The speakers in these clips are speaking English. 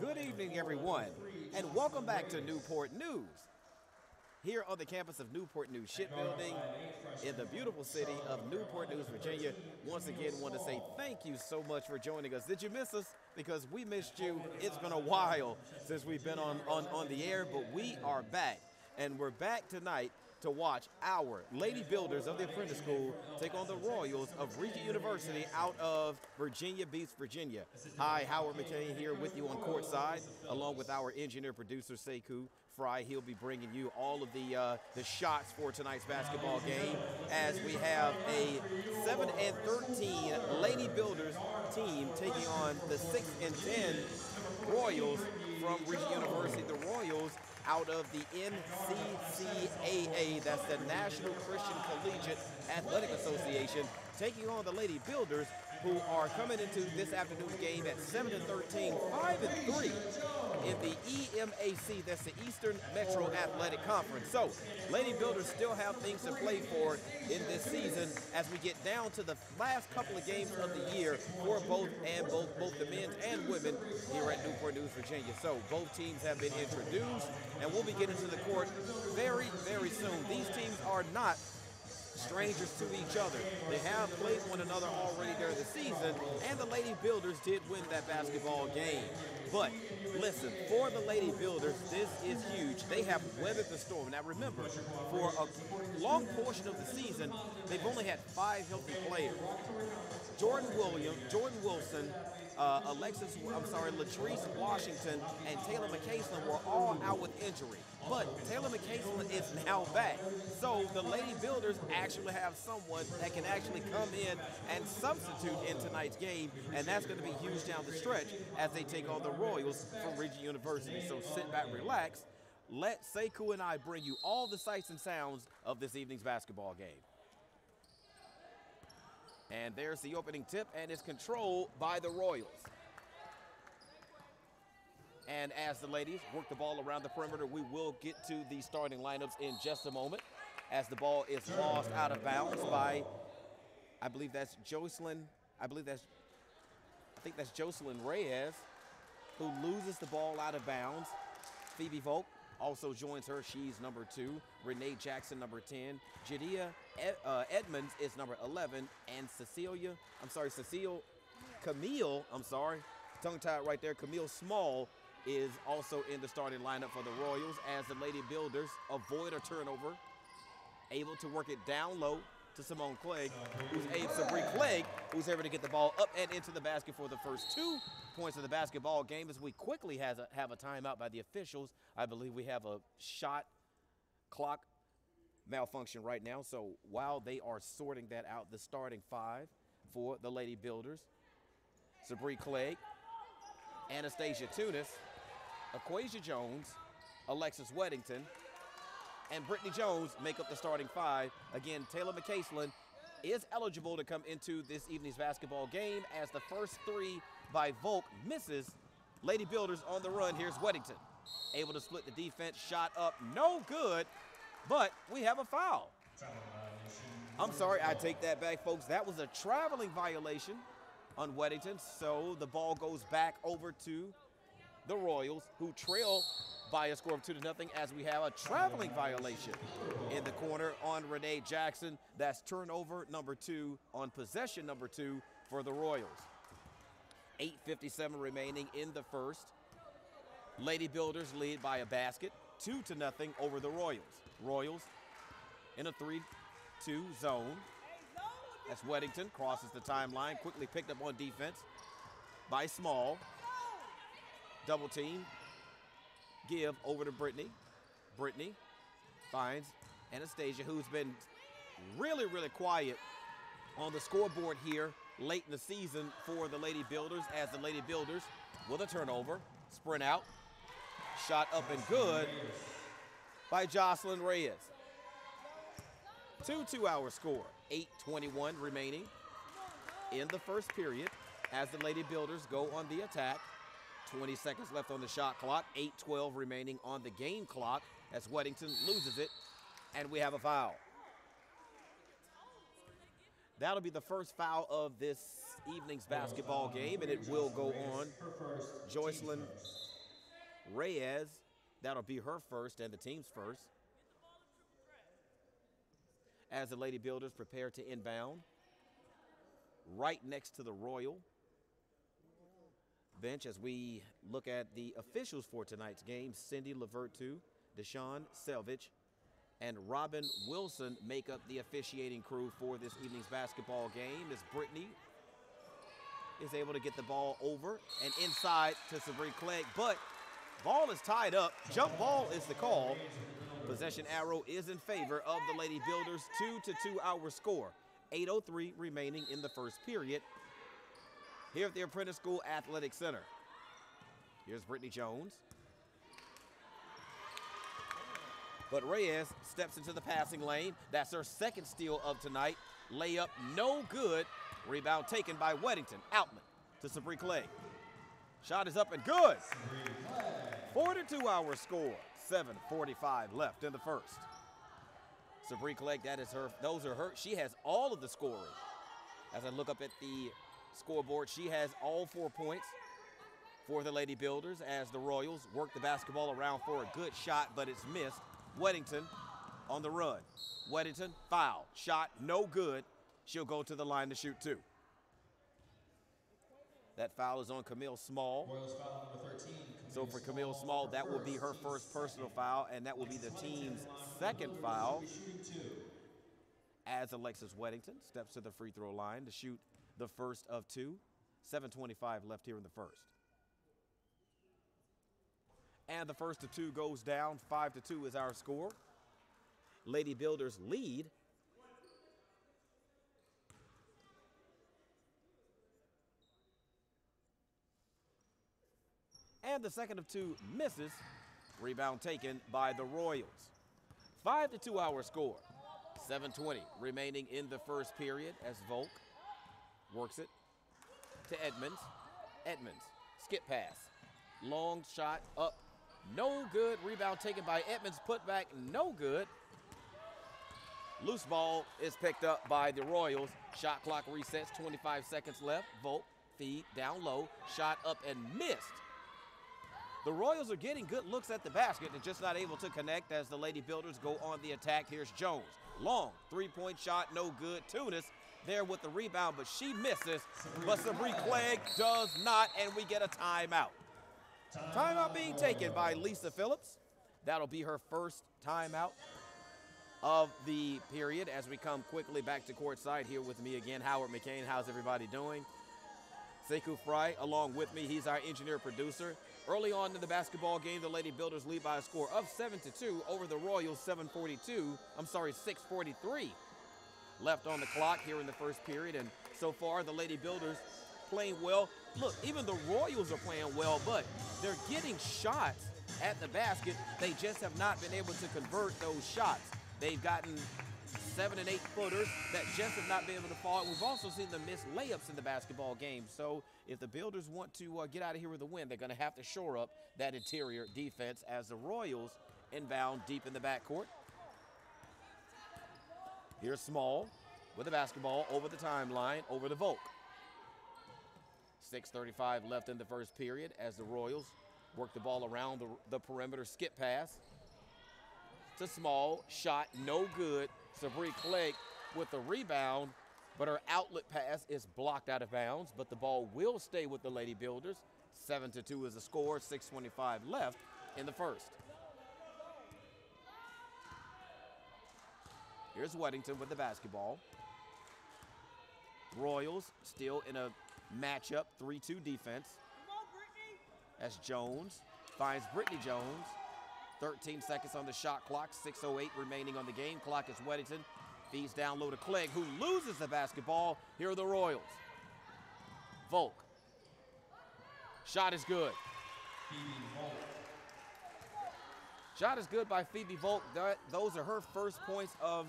Good evening, everyone, and welcome back to Newport News. Here on the campus of Newport News Shipbuilding in the beautiful city of Newport News, Virginia. Once again, want to say thank you so much for joining us. Did you miss us? Because we missed you. It's been a while since we've been on the air, but we are back. And we're back tonight to watch our Lady Builders of the Apprentice School take on the Royals of Regent University out of Virginia Beach, Virginia. Hi, Howard McCain here with you on courtside, along with our engineer producer Sekou Fry. He'll be bringing you all of the shots for tonight's basketball game, as we have a 7-13 Lady Builders team taking on the 6-10 Royals from Regent University. The Royals out of the NCCAA, that's the National Christian Collegiate Athletic Association, taking on the Lady Builders, who are coming into this afternoon's game at 7-13, 5-3 in the EMAC, that's the Eastern Metro Athletic Conference. So, Lady Builders still have things to play for in this season as we get down to the last couple of games of the year for both the men's and women here at Newport News, Virginia. So, both teams have been introduced, and we'll be getting to the court very, very soon. These teams are not strangers to each other. They have played one another already during the season, and the Lady Builders did win that basketball game. But listen, for the Lady Builders, this is huge. They have weathered the storm. Now remember, for a long portion of the season, they've only had 5 healthy players. Jordan Wilson, Latrice Washington, and Taylor McCaslin were all out with injury. But Taylor McCaslin is now back. So the Lady Builders actually have someone that can actually come in and substitute in tonight's game, and that's going to be huge down the stretch as they take on the Royals from Regent University. So sit back, relax. Let Sekou and I bring you all the sights and sounds of this evening's basketball game. And there's the opening tip, and it's controlled by the Royals. And as the ladies work the ball around the perimeter, we will get to the starting lineups in just a moment, as the ball is lost out of bounds by, I think that's Jocelyn Reyes, who loses the ball out of bounds. Phoebe Volk also joins her. She's number 2. Renee Jackson, number 10. Jadea Edmonds is number 11. And tongue-tied right there, Camille Small is also in the starting lineup for the Royals, as the Lady Builders avoid a turnover, able to work it down low to Sabri Clegg, who's able to get the ball up and into the basket for the first 2 points of the basketball game, as we quickly have a timeout by the officials. I believe we have a shot clock malfunction right now. So while they are sorting that out, the starting 5 for the Lady Builders: Sabri Clegg, Anastasia Tunis, Aquasia Jones, Alexis Weddington, and Brittany Jones make up the starting 5. Again, Taylor McCaslin is eligible to come into this evening's basketball game, as the first 3 by Volk misses. Lady Builders on the run. Here's Weddington, able to split the defense. Shot up, no good, but we have a foul. I'm sorry, I take that back, folks. That was a traveling violation on Weddington, so the ball goes back over to the Royals, who trail by a score of 2-0, as we have a traveling violation in the corner on Renee Jackson. That's turnover number 2 on possession number 2 for the Royals. 8:57 remaining in the first. Lady Builders lead by a basket, 2-0 over the Royals. Royals in a 3-2 zone. That's Weddington, crosses the timeline, quickly picked up on defense by Small. Double team. Give over to Brittany. Brittany finds Anastasia, who's been really, really quiet on the scoreboard here late in the season for the Lady Builders, as the Lady Builders with a turnover. Sprint out. Shot up and good by Jocelyn Reyes. 2-2-hour score. 8:21 remaining in the first period as the Lady Builders go on the attack. 20 seconds left on the shot clock. 8:12 remaining on the game clock as Weddington loses it, and we have a foul. That'll be the first foul of this evening's basketball game, and it will go on Joycelyn Reyes. That'll be her first and the team's first. As the Lady Builders prepare to inbound, right next to the Royal bench as we look at the officials for tonight's game. Cindy Lavertu, Deshaun Selvage, and Robin Wilson make up the officiating crew for this evening's basketball game. As Brittany is able to get the ball over and inside to Sabrina Clegg, but ball is tied up. Jump ball is the call. Possession arrow is in favor of the Lady Builders. 2-2 our score. 8:03 remaining in the first period here at the Apprentice School Athletic Center. Here's Brittany Jones. But Reyes steps into the passing lane. That's her second steal of tonight. Layup no good. Rebound taken by Weddington. Outman to Sabrina Clegg. Shot is up and good. 4-2 our score. 7:45 left in the first. Sabrina Clegg, those are her. She has all of the scoring. As I look up at the scoreboard, she has all 4 points for the Lady Builders as the Royals work the basketball around for a good shot, but it's missed. Weddington on the run. Weddington, foul. Shot, no good. She'll go to the line to shoot 2. That foul is on Camille Small. Royals foul number 13. So for Camille Small, that will be her first personal foul, and that will be the team's second foul. As Alexis Weddington steps to the free throw line to shoot the first of 2. 7:25 left here in the first. And the first of 2 goes down. 5-2 is our score. Lady Builders lead. And the second of 2 misses. Rebound taken by the Royals. 5-2 our score. 7:20 remaining in the first period as Volk works it to Edmonds. Edmonds, skip pass. Long shot up, no good. Rebound taken by Edmonds, put back, no good. Loose ball is picked up by the Royals. Shot clock resets, 25 seconds left. Volk, feed, down low, shot up and missed. The Royals are getting good looks at the basket and just not able to connect as the Lady Builders go on the attack. Here's Jones. Long three-point shot, no good. Tunis there with the rebound, but she misses. But Sabrina Clegg does not, and we get a timeout. Timeout being taken by Lisa Phillips. That'll be her first timeout of the period as we come quickly back to courtside. Here with me again, Howard McCain. How's everybody doing? Sekou Fry along with me. He's our engineer producer. Early on in the basketball game, the Lady Builders lead by a score of 7-2 over the Royals. 6:43 left on the clock here in the first period. And so far, the Lady Builders playing well. Look, even the Royals are playing well, but they're getting shots at the basket. They just have not been able to convert those shots. They've gotten 7- and 8-footers that just have not been able to fall. We've also seen them miss layups in the basketball game. So if the Builders want to get out of here with a win, they're going to have to shore up that interior defense as the Royals inbound deep in the backcourt. Here's Small with the basketball over the timeline, over to Volk. 6:35 left in the first period as the Royals work the ball around the perimeter. Skip pass to Small. Shot no good. Sabrina Clegg with the rebound, but her outlet pass is blocked out of bounds, but the ball will stay with the Lady Builders. 7-2 is the score. 6:25 left in the first. Here's Weddington with the basketball. Royals still in a matchup 3-2 defense. As Jones finds Brittany Jones. 13 seconds on the shot clock. 6:08 remaining on the game clock as Weddington feeds down low to Clegg, who loses the basketball. Here are the Royals. Volk. Shot is good. Shot is good by Phoebe Volk. Those are her first points of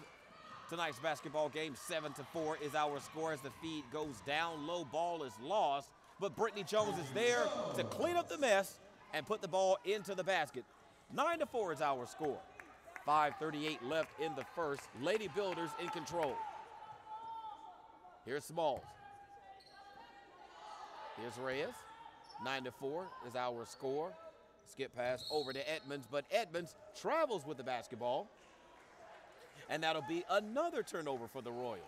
tonight's basketball game. 7-4 is our score as the feed goes down low. Ball is lost, but Brittany Jones is there to clean up the mess and put the ball into the basket. 9-4 is our score. 5:38 left in the first. Lady Builders in control. Here's Smalls. Here's Reyes. 9-4 is our score. Skip pass over to Edmonds, but Edmonds travels with the basketball. And that'll be another turnover for the Royals.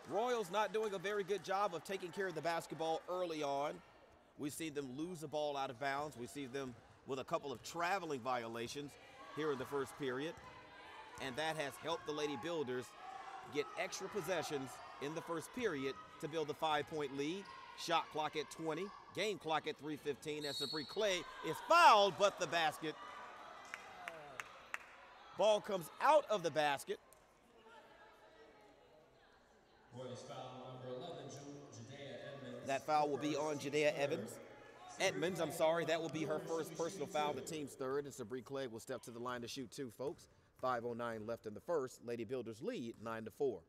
Royals not doing a very good job of taking care of the basketball early on. We see them lose the ball out of bounds. We see them with a couple of traveling violations here in the first period. And that has helped the Lady Builders get extra possessions in the first period to build a 5-point lead. Shot clock at 20, game clock at 3:15 as Sabree Clay is fouled, but the basket. Ball comes out of the basket. Royals foul number 11, Jadea Edmonds. That foul will be on Jadea Edmonds, I'm sorry, that will be her first personal foul, the team's third, and Sabree Clay will step to the line to shoot two, folks. 5:09 left in the first. Lady Builders lead 9-4.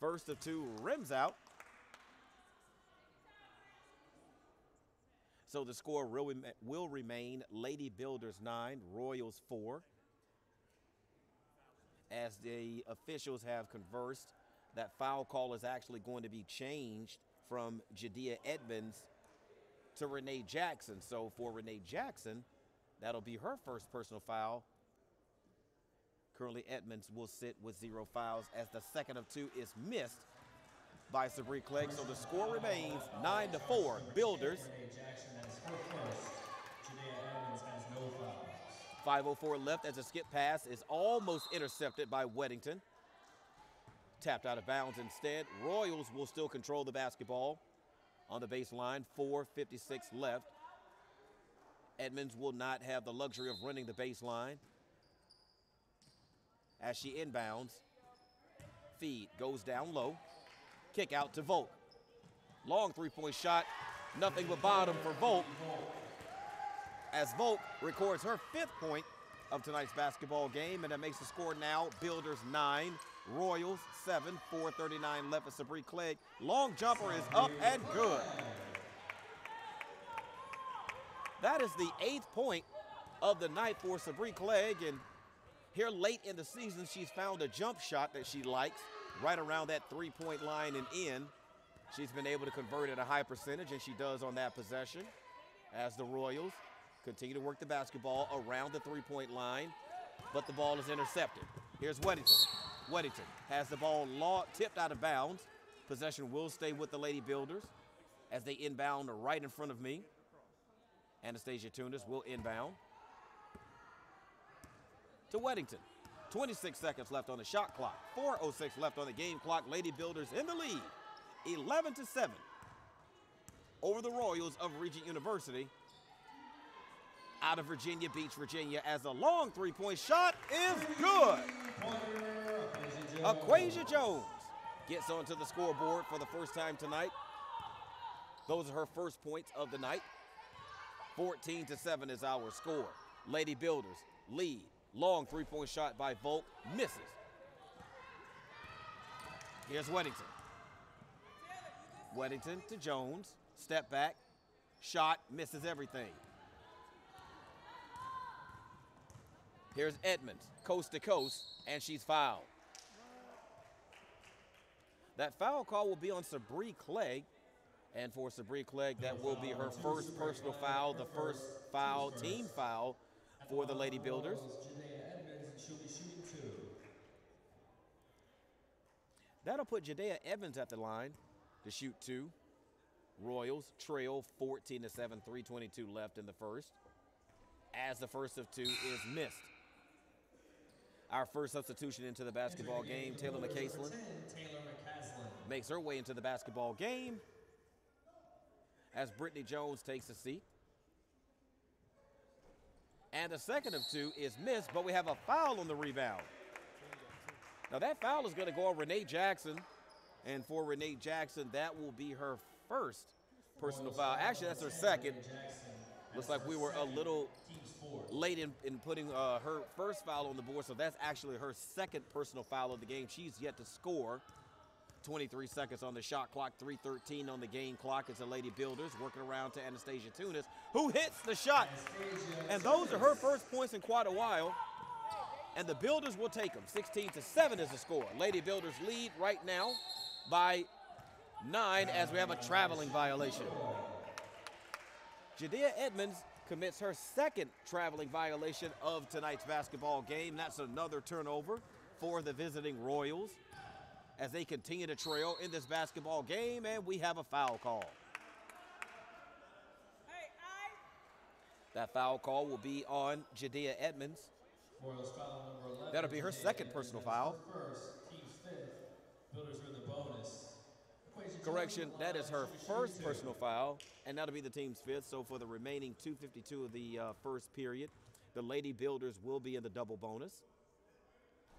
First of two rims out. So the score will remain Lady Builders 9, Royals 4. As the officials have conversed, that foul call is actually going to be changed from Jadea Edmonds to Renee Jackson. So for Renee Jackson, that'll be her first personal foul. Currently, Edmonds will sit with 0 fouls as the second of two is missed by Sabree Clay. So the score remains 9-4. Builders. Renee Jackson has her first. Jadea Edmonds has no fouls. 5:04 left as a skip pass is almost intercepted by Weddington. Tapped out of bounds instead. Royals will still control the basketball on the baseline. 4:56 left. Edmonds will not have the luxury of running the baseline. As she inbounds, feed goes down low. Kick out to Volk. Long three-point shot. Nothing but bottom for Volk. As Volk records her 5th point of tonight's basketball game, and that makes the score now Builders 9, Royals 7, 4:39 left for Sabree Clegg. Long jumper is up and good. That is the 8th point of the night for Sabree Clegg, and here late in the season, she's found a jump shot that she likes right around that 3-point line and in. She's been able to convert at a high percentage, and she does on that possession as the Royals continue to work the basketball around the 3-point line, but the ball is intercepted. Here's Weddington. Weddington has the ball tipped out of bounds. Possession will stay with the Lady Builders as they inbound right in front of me. Anastasia Tunis will inbound to Weddington. 26 seconds left on the shot clock. 4:06 left on the game clock. Lady Builders in the lead, 11-7 over the Royals of Regent University out of Virginia Beach, Virginia, as a long 3-point shot is good. Aquasia Jones gets onto the scoreboard for the first time tonight. Those are her first points of the night. 14-7 is our score. Lady Builders lead. Long 3-point shot by Volk, misses. Here's Weddington. Weddington to Jones, step back, shot, misses everything. Here's Edmonds, coast to coast, and she's fouled. That foul call will be on Sabree Clegg, and for Sabree Clegg, that will be her first personal foul, the first foul, team foul for the Lady Builders. That'll put Jadea Edmonds at the line to shoot 2. Royals trail 14-7, 3:22 left in the first, as the first of 2 is missed. Our first substitution into the basketball game, Taylor McCaslin, makes her way into the basketball game as Brittany Jones takes a seat. And the second of 2 is missed, but we have a foul on the rebound. Now that foul is going to go on Renee Jackson, and for Renee Jackson, that will be her first personal foul. Actually, that's her second. Looks like we were a little late in putting her first foul on the board, so that's actually her second personal foul of the game. She's yet to score. 23 seconds on the shot clock, 3:13 on the game clock. It's the Lady Builders working around to Anastasia Tunis, who hits the shot. And those are her first points in quite a while. and the Builders will take them. 16-7 is the score. Lady Builders lead right now by 9 as we have a traveling violation. Jadea Edmonds commits her second traveling violation of tonight's basketball game. That's another turnover for the visiting Royals as they continue to trail in this basketball game, and we have a foul call. That foul call will be on Jadea Edmonds. Royals foul number 11. That'll be her second personal foul. First, team's fifth. Builders are in the bonus. Correction, that is her first personal foul, and that'll be the team's fifth. So for the remaining 2:52 of the first period, the Lady Builders will be in the double bonus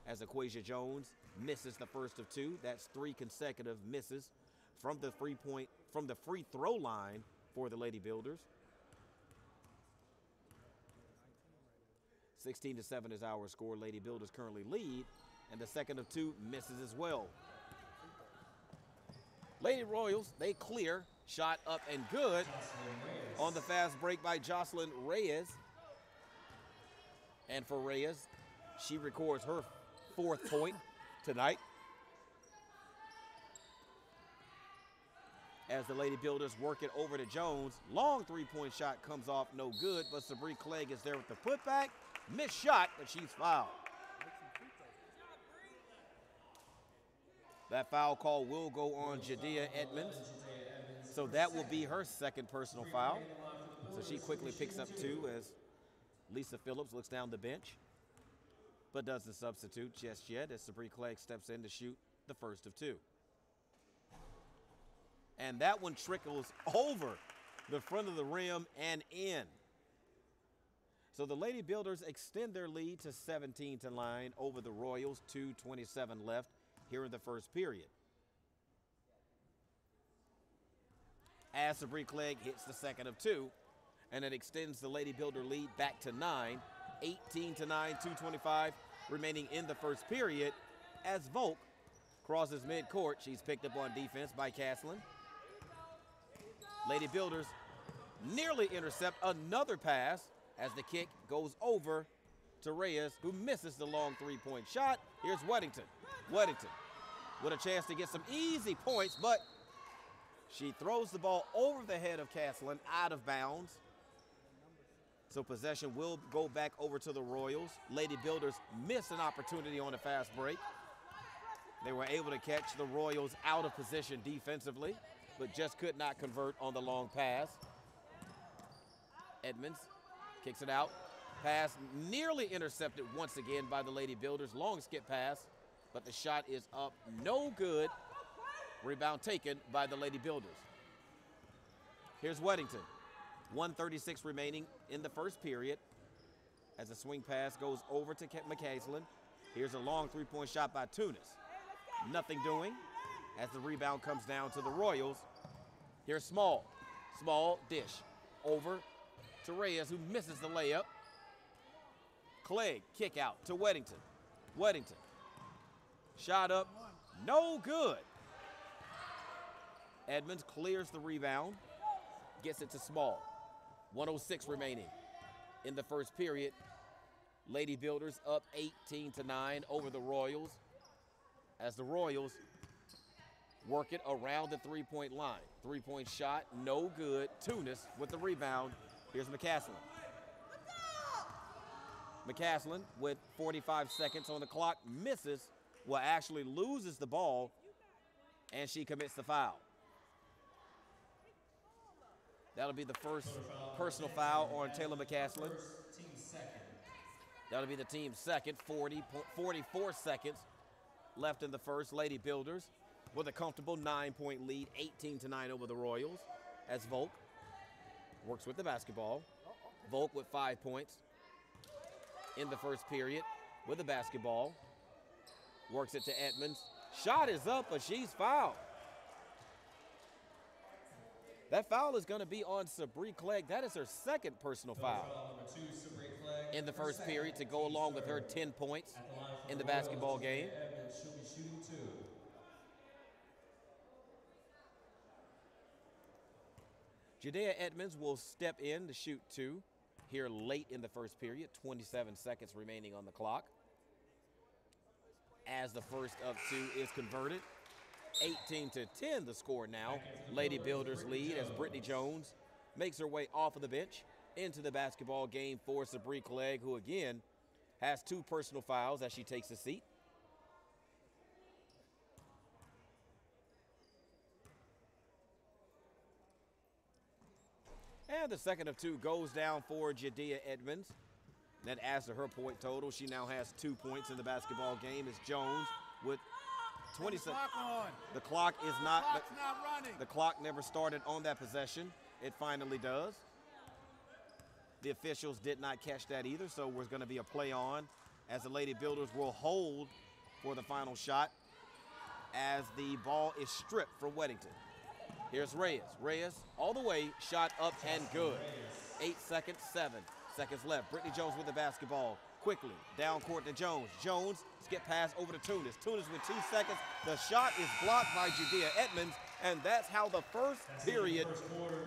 as Equasia Jones misses the first of two. That's 3 consecutive misses from the free throw line for the Lady Builders. 16-7 is our score. Lady Builders currently lead, and the second of two misses as well. Lady Royals, they clear, shot up and good on the fast break by Jocelyn Reyes. And for Reyes, she records her 4th point tonight. As the Lady Builders work it over to Jones, long 3-point shot comes off no good, but Sabree Clegg is there with the putback. Missed shot, but she's fouled. That foul call will go on Jadea Edmonds. So that will be her second personal foul. So she quickly picks up 2 as Lisa Phillips looks down the bench, but doesn't substitute just yet as Sabree Clegg steps in to shoot the first of 2. And that one trickles over the front of the rim and in. So the Lady Builders extend their lead to 17-9 over the Royals, 2:27 left here in the first period. As Sabree Clegg hits the second of 2, and it extends the Lady Builder lead back to 9, 18-9, 2:25 remaining in the first period. As Volk crosses midcourt, she's picked up on defense by Caslin. Lady Builders nearly intercept another pass as the kick goes over to Reyes, who misses the long 3-point shot. Here's Weddington. Weddington with a chance to get some easy points, but she throws the ball over the head of Caslin out of bounds. So possession will go back over to the Royals. Lady Builders miss an opportunity on a fast break. They were able to catch the Royals out of position defensively, but just could not convert on the long pass. Edmonds kicks it out. Pass nearly intercepted once again by the Lady Builders. Long skip pass, but the shot is up no good. Rebound taken by the Lady Builders. Here's Weddington. 1:36 remaining in the first period as the swing pass goes over to McCaslin. Here's a long 3-point shot by Tunis. Nothing doing as the rebound comes down to the Royals. Here's Small. Small dish over to Reyes, who misses the layup. Clegg kick out to Weddington. Weddington. Shot up, no good. Edmonds clears the rebound, gets it to Small. 1:06 remaining in the first period. Lady Builders up 18-9 over the Royals as the Royals work it around the 3-point line. 3-point shot, no good. Tunis with the rebound. Here's McCaslin. McCaslin with 45 seconds on the clock misses, well, actually loses the ball, and she commits the foul. That'll be the first personal foul on Taylor McCaslin. That'll be the team's second. 44 seconds left in the first. Lady Builders with a comfortable 9-point lead, 18-9 over the Royals, as Volk works with the basketball. Volk with 5 points in the first period with the basketball. Works it to Edmonds. Shot is up, but she's fouled. That foul is going to be on Sabree Clegg. That is her second personal foul in the first period to go along with her 10 points in the basketball game. Jadea Edmonds will step in to shoot 2 here late in the first period. 27 seconds remaining on the clock. as the first of two is converted. 18-10 the score now. Lady Builders lead as Brittany Jones makes her way off of the bench into the basketball game for Sabree Clegg, who again has 2 personal fouls as she takes a seat. And the second of two goes down for Jadea Edmonds. That adds to her point total. She now has 2 points in the basketball game as Jones with 20 seconds. The clock is not running. The clock never started on that possession. It finally does. The officials did not catch that either, so there's going to be a play on as the Lady Builders will hold for the final shot as the ball is stripped from Weddington. Here's Reyes. Reyes all the way, shot up and good. 8 seconds, 7 seconds left. Brittany Jones with the basketball. Quickly, down court to Jones. Jones, skip pass over to Tunis. Tunis with 2 seconds. The shot is blocked by Judea Edmonds, and that's how the first period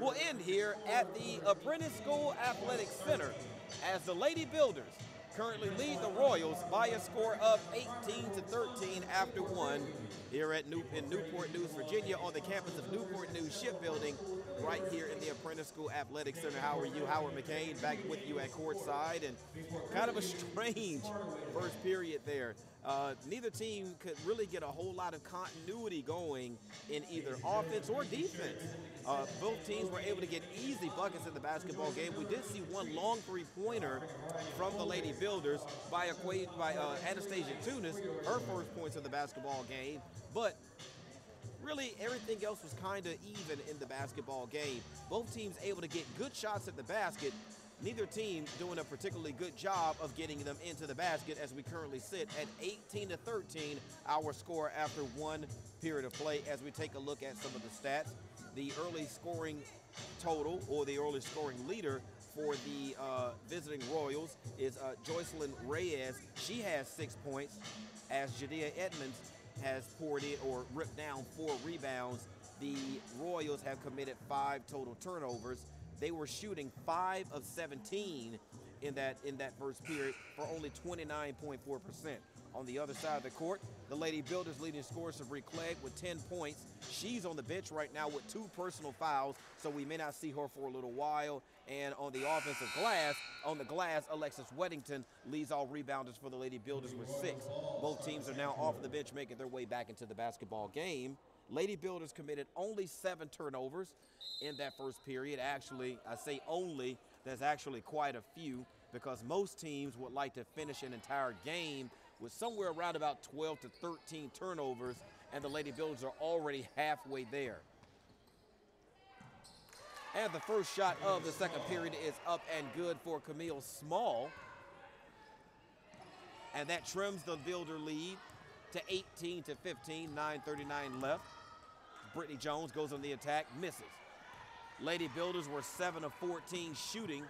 will end here at the Apprentice School Athletic Center as the Lady Builders currently lead the Royals by a score of 18-13 after 1 here at in Newport News, Virginia, on the campus of Newport News Shipbuilding, right here in the Apprentice School Athletic Center. How are you? Howard McCain back with you at courtside, and kind of a strange first period there. Neither team could really get a whole lot of continuity going in either offense or defense. Both teams were able to get easy buckets in the basketball game. We did see one long three-pointer from the Lady Builders by Anastasia Tunis, her first points in the basketball game. But really, everything else was kind of even in the basketball game. Both teams able to get good shots at the basket. Neither team doing a particularly good job of getting them into the basket as we currently sit at 18-13, our score after 1 period of play. As we take a look at some of the stats, the early scoring total, or the early scoring leader for the visiting Royals is Joycelyn Reyes. She has 6 points as Jadea Edmonds has poured in or ripped down 4 rebounds. The Royals have committed 5 total turnovers. They were shooting 5 of 17 in that first period for only 29.4%. On the other side of the court, the Lady Builders leading scorer Sabree Clegg with 10 points. She's on the bench right now with 2 personal fouls, so we may not see her for a little while. And on the offensive glass, Alexis Weddington leads all rebounders for the Lady Builders with 6. Both teams are now off of the bench, making their way back into the basketball game. Lady Builders committed only 7 turnovers in that first period. Actually, I say only, there's actually quite a few, because most teams would like to finish an entire game with somewhere around about 12 to 13 turnovers, and the Lady Builders are already halfway there. And the first shot of the second period is up and good for Camille Small. And that trims the Builder lead to 18-15, 9:39 left. Brittany Jones goes on the attack, misses. Lady Builders were 7 of 14 shooting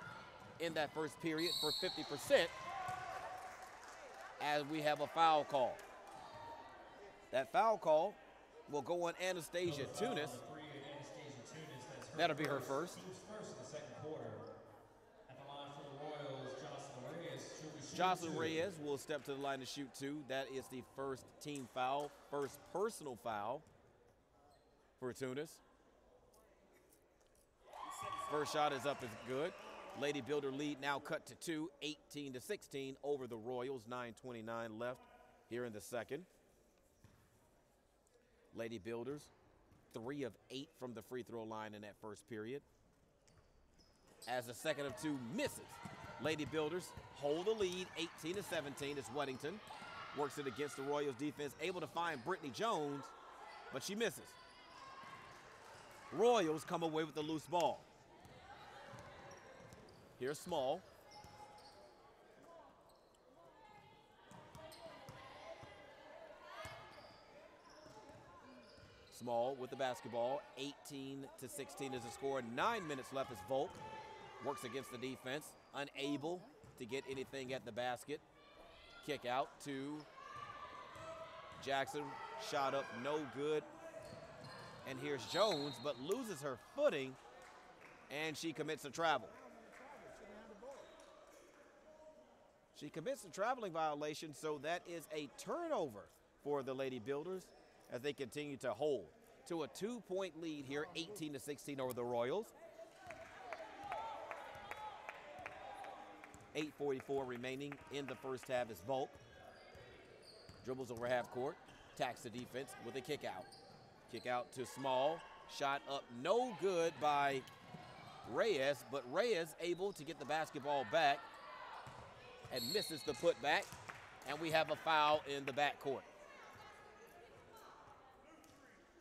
in that first period for 50%, as we have a foul call. That foul call will go on Anastasia Tunis. That'll be her first. Jocelyn Reyes will step to the line to shoot 2. That is the first team foul, first personal foul for Tunis. First shot is up, is good. Lady Builder lead now cut to 2, 18-16 over the Royals. 9:29 left here in the second. Lady Builders 3 of 8 from the free throw line in that first period, as the second of 2 misses. Lady Builders hold the lead 18-17 as Weddington works it against the Royals defense, able to find Brittany Jones, but she misses. Royals come away with the loose ball. Here's Small. Small with the basketball. 18-16 is the score. 9 minutes left as Volk works against the defense, unable to get anything at the basket. Kick out to Jackson. Shot up, no good. And here's Jones, but loses her footing, and she commits a travel. She commits a traveling violation, so that is a turnover for the Lady Builders as they continue to hold to a 2-point lead here, 18-16 over the Royals. 8:44 remaining in the first half as Volk dribbles over half court, attacks the defense with a kick out. Kick out to Small, shot up no good by Reyes, but Reyes able to get the basketball back and misses the putback, and we have a foul in the backcourt.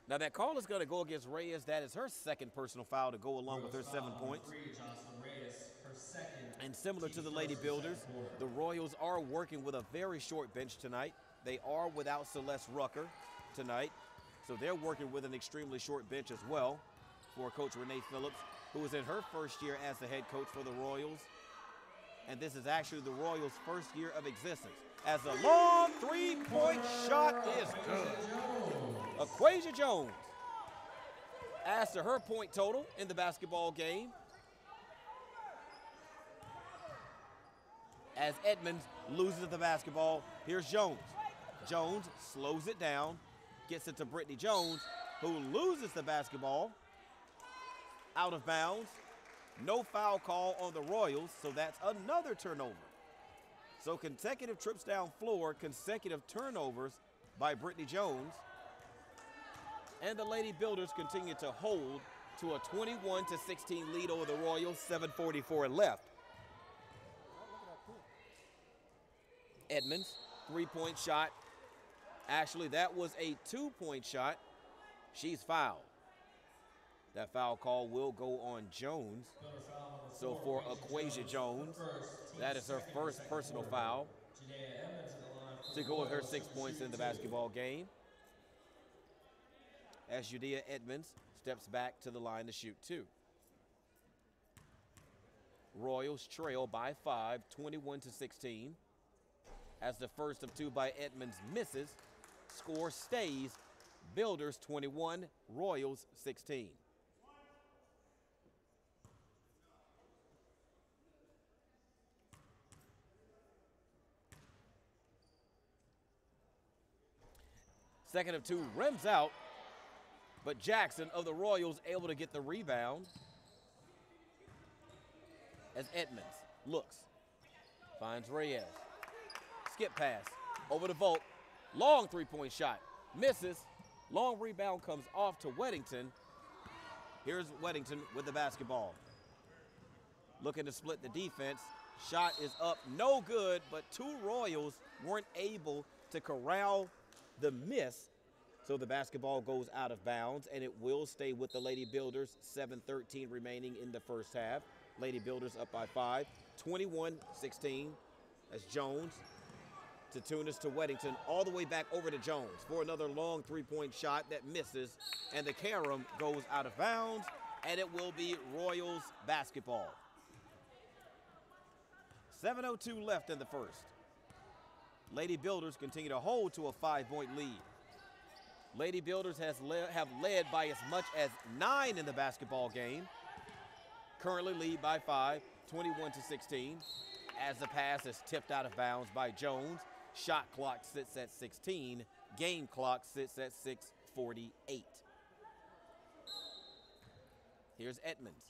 Now that call is going to go against Reyes. That is her second personal foul to go along with her 7 points. And similar to the Lady Builders, the Royals are working with a very short bench tonight. They are without Celeste Rucker tonight, so they're working with an extremely short bench as well for Coach Renee Phillips, who is in her first year as the head coach for the Royals. And this is actually the Royals' first year of existence. As a long three-point shot is good. Aquasia Jones adds to her point total in the basketball game as Edmonds loses the basketball. Here's Jones. Jones slows it down, gets it to Brittany Jones, who loses the basketball out of bounds. No foul call on the Royals, so that's another turnover. So consecutive trips down floor, consecutive turnovers by Brittany Jones. And the Lady Builders continue to hold to a 21-16 lead over the Royals, 7:44 left. Edmonds, three-point shot. Actually, that was a two-point shot. She's fouled. That foul call will go on Jones. So for Aquasia Jones, that is her first personal foul to go with her 6 points in the basketball game. As Judea Edmonds steps back to the line to shoot two. Royals trail by 5, 21-16. As the first of two by Edmonds misses, score stays. Builders 21, Royals 16. Second of two rims out, but Jackson of the Royals able to get the rebound as Edmonds looks, finds Reyes. Skip pass over to Volk. Long three-point shot. Misses. Long rebound comes off to Weddington. Here's Weddington with the basketball. Looking to split the defense. Shot is up. No good, but two Royals weren't able to corral the miss. So the basketball goes out of bounds, and it will stay with the Lady Builders. 7:13 remaining in the first half. Lady Builders up by 5. 21-16 as Jones to Tunis to Weddington, all the way back over to Jones for another long three-point shot that misses, and the carom goes out of bounds, and it will be Royals basketball. 7:02 left in the first. Lady Builders continue to hold to a 5-point lead. Lady Builders have led by as much as 9 in the basketball game. Currently lead by 5, 21-16, as the pass is tipped out of bounds by Jones. Shot clock sits at 16. Game clock sits at 6:48. Here's Edmonds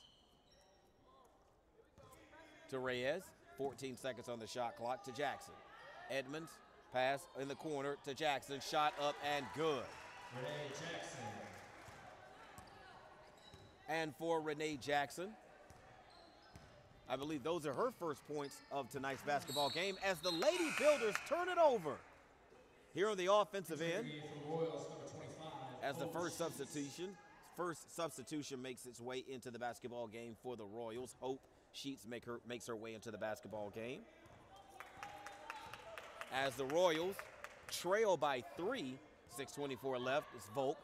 to Reyes. 14 seconds on the shot clock to Jackson. Edmonds, pass in the corner to Jackson. Shot up and good. Renee Jackson. And for Renee Jackson, I believe those are her first points of tonight's basketball game as the Lady Builders turn it over. Here on the offensive end, as the first substitution makes its way into the basketball game for the Royals. Hope Sheets makes her way into the basketball game. As the Royals trail by 3, 6:24 left, as Volk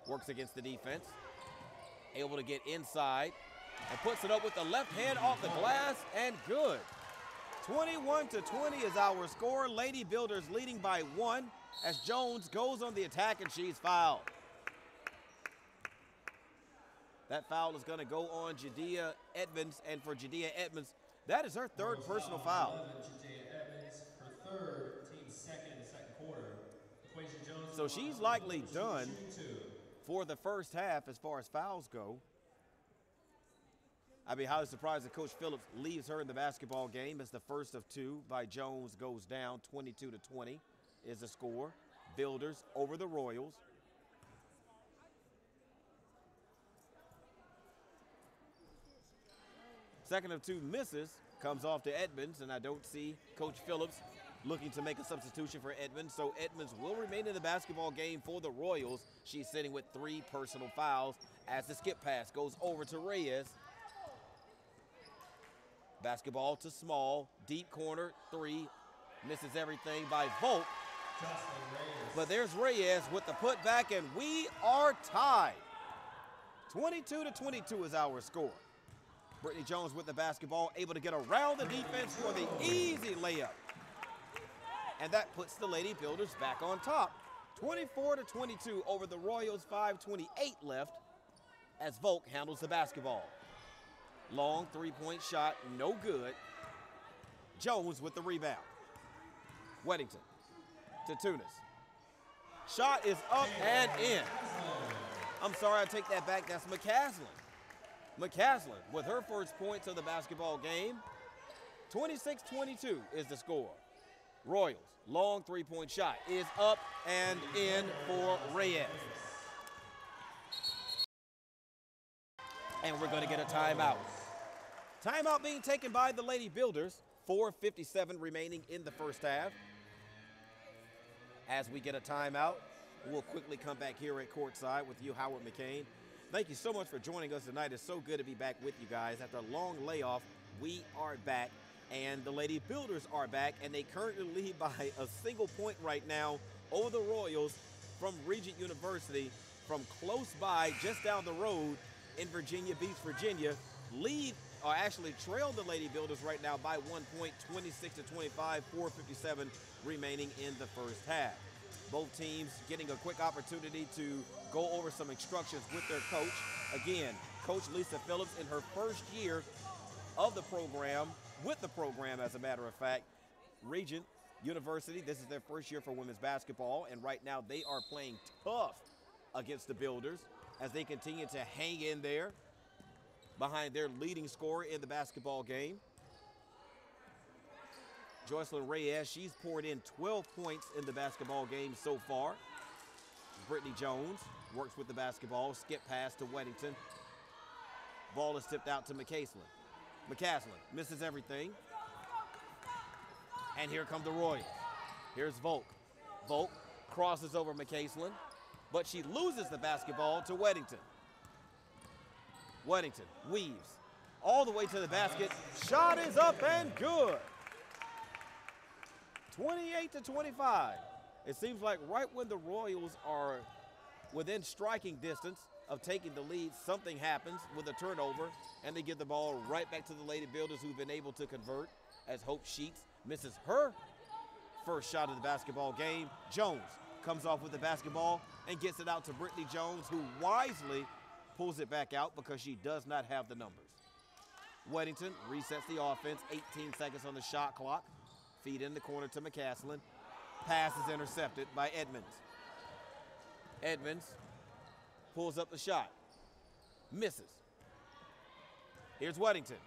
works against the defense. Able to get inside and puts it up with the left hand off the glass, and good. 21-20 is our score. Lady Builders leading by 1 as Jones goes on the attack and she's fouled. That foul is going to go on Judea Edmonds, and for Judea Edmonds, that is her third personal foul. 11, Judea Edmonds, her third, team second in the second quarter. Aquasia So she's likely done for the first half as far as fouls go. I'd be highly surprised if Coach Phillips leaves her in the basketball game as the first of two by Jones goes down. 22-20 is the score. Builders over the Royals. Second of two misses, comes off to Edmonds, and I don't see Coach Phillips looking to make a substitution for Edmonds, so Edmonds will remain in the basketball game for the Royals. She's sitting with 3 personal fouls as the skip pass goes over to Reyes. Basketball to Small, deep corner, 3, misses everything by Volk. But there's Reyes with the putback, and we are tied. 22-22 is our score. Brittany Jones with the basketball, able to get around the defense for the easy layup. And that puts the Lady Builders back on top. 24-22 over the Royals, 5:28 left as Volk handles the basketball. Long three-point shot, no good. Jones with the rebound. Weddington to Tunis. Shot is up and in. I'm sorry, I take that back. That's McCaslin. McCaslin with her first points of the basketball game. 26-22 is the score. Royals, long three-point shot is up and in for Reyes. And we're going to get a timeout. Timeout being taken by the Lady Builders. 4:57 remaining in the first half. As we get a timeout, we'll quickly come back here at courtside with you, Howard McCain. Thank you so much for joining us tonight. It's so good to be back with you guys. After a long layoff, we are back, and the Lady Builders are back, and they currently lead by a single point right now over the Royals from Regent University, from close by, just down the road in Virginia Beach, Virginia. Lead, or actually trail the Lady Builders right now by 1 point, 26-25, 4:57 remaining in the first half. Both teams getting a quick opportunity to go over some instructions with their coach. Again, Coach Lisa Phillips in her first year of the program, with the program as a matter of fact. Regent University, this is their first year for women's basketball, and right now they are playing tough against the Builders as they continue to hang in there behind their leading scorer in the basketball game. Joycelyn Reyes, she's poured in 12 points in the basketball game so far. Brittany Jones works with the basketball, skip pass to Weddington. Ball is tipped out to McCaslin. McCaslin misses everything. And here come the Royals. Here's Volk. Volk crosses over McCaslin, but she loses the basketball to Weddington. Weddington weaves all the way to the basket. Shot is up and good. 28-25. It seems like right when the Royals are within striking distance of taking the lead, something happens with a turnover, and they give the ball right back to the Lady Builders, who've been able to convert, as Hope Sheets misses her first shot of the basketball game. Jones comes off with the basketball and gets it out to Brittany Jones, who wisely pulls it back out because she does not have the numbers. Weddington resets the offense, 18 seconds on the shot clock. Feed in the corner to McCaslin. Pass is intercepted by Edmonds. Edmonds pulls up the shot. Misses. Here's Weddington.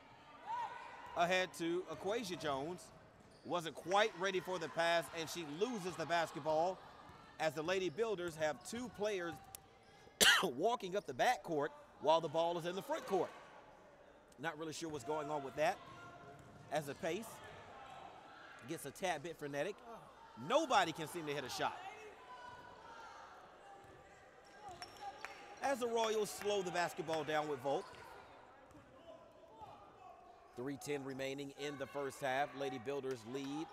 Ahead to Aquasia Jones. Wasn't quite ready for the pass, and she loses the basketball as the Lady Builders have 2 players walking up the backcourt while the ball is in the front court. Not really sure what's going on with that, as the pace gets a tad bit frenetic. Nobody can seem to hit a shot. As the Royals slow the basketball down with Volk. 3:10 remaining in the first half. Lady Builders lead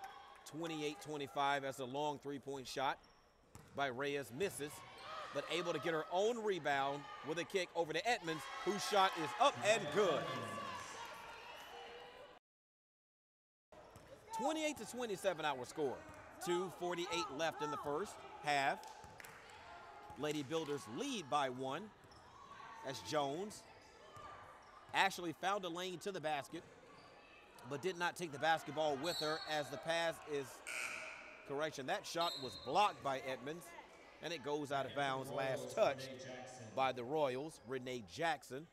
28-25 as a long three-point shot by Reyes misses, but able to get her own rebound with a kick over to Edmonds, whose shot is up and good. 28-27 our score. 2:48 left in the first half. Lady Builders lead by 1 as Jones actually found a lane to the basket, but did not take the basketball with her as the pass is, correction, that shot was blocked by Edmonds And it goes out of bounds. Last touch by the Royals, Renee Jackson,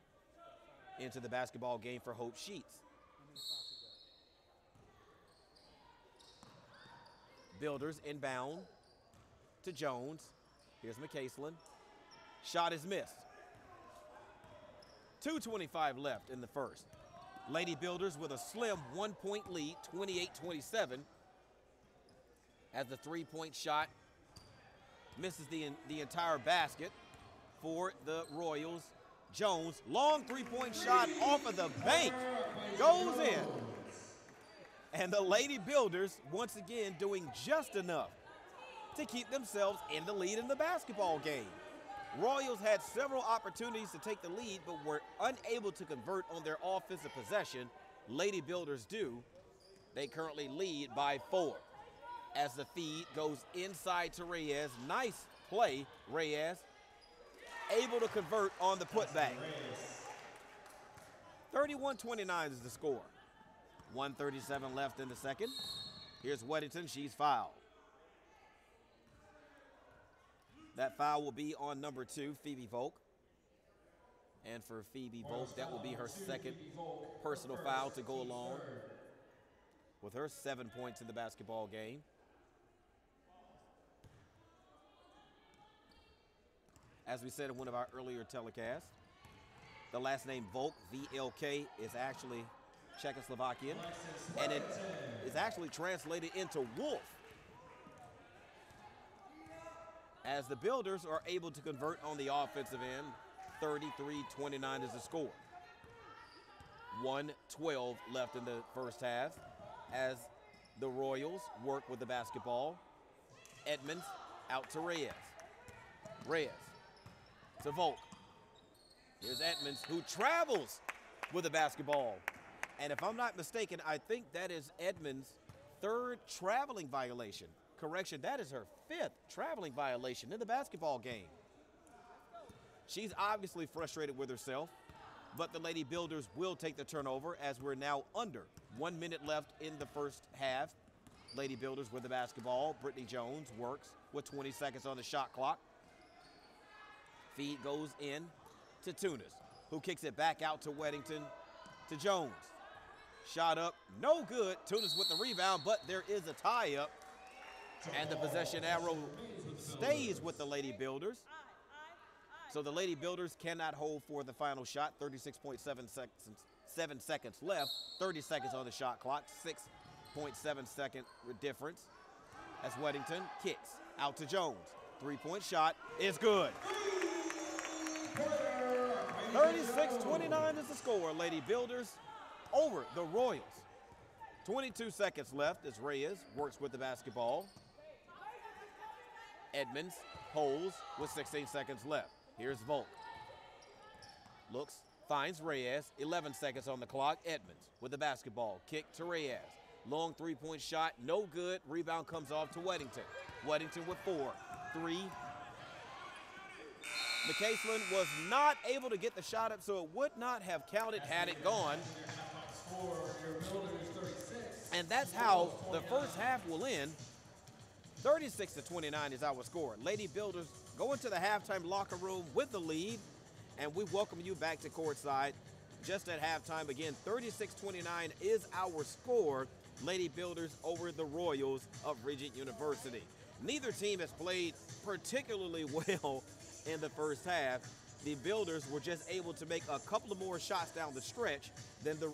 into the basketball game for Hope Sheets. Builders inbound to Jones. Here's McCaslin. Shot is missed. 2:25 left in the first. Lady Builders with a slim 1-point lead, 28-27, as the three-point shot misses the entire basket for the Royals. Jones, long three-point shot off of the bank, goes in. And the Lady Builders, once again, doing just enough to keep themselves in the lead in the basketball game. Royals had several opportunities to take the lead, but were unable to convert on their offensive possession. Lady Builders do. They currently lead by 4. As the feed goes inside to Reyes. Nice play, Reyes. Able to convert on the putback. 31-29 is the score. 1:37 left in the second. Here's Weddington, she's fouled. That foul will be on number 2, Phoebe Volk. And for Phoebe Volk, that will be her second personal foul to go along with her 7 points in the basketball game. As we said in one of our earlier telecasts, the last name Volk, V-L-K, is actually Czechoslovakian, and it is actually translated into wolf. As the Builders are able to convert on the offensive end, 33-29 is the score. 1:12 left in the first half as the Royals work with the basketball. Edmonds out to Reyes. Reyes to Volk. Here's Edmonds, who travels with the basketball. And if I'm not mistaken, I think that is Edmonds' 3rd traveling violation. Correction, that is her 5th traveling violation in the basketball game. She's obviously frustrated with herself, but the Lady Builders will take the turnover as we're now under 1 minute left in the first half. Lady Builders with the basketball. Brittany Jones works with 20 seconds on the shot clock. Feed goes in to Tunis, who kicks it back out to Weddington to Jones. Shot up, no good. Tunis with the rebound, but there is a tie-up. And the possession arrow stays with the Lady Builders. So the Lady Builders cannot hold for the final shot. 36.7 seconds left. 30 seconds on the shot clock. 6.7 second difference. As Weddington kicks out to Jones. 3-point shot is good. 36-29 is the score. Lady Builders over the Royals. 22 seconds left as Reyes works with the basketball. Edmonds holds with 16 seconds left. Here's Volk. Looks, finds Reyes. 11 seconds on the clock. Edmonds with the basketball. Kick to Reyes. Long 3-point shot, no good. Rebound comes off to Weddington. Weddington with 4. 3. McCaslin was not able to get the shot up, so it would not have counted had it gone. And that's how the first half will end. 36-29 is our score. Lady Builders go into the halftime locker room with the lead, and we welcome you back to courtside. Just at halftime, again, 36-29 is our score. Lady Builders over the Royals of Regent University. Neither team has played particularly well in the first half. The Builders were just able to make a couple of more shots down the stretch than the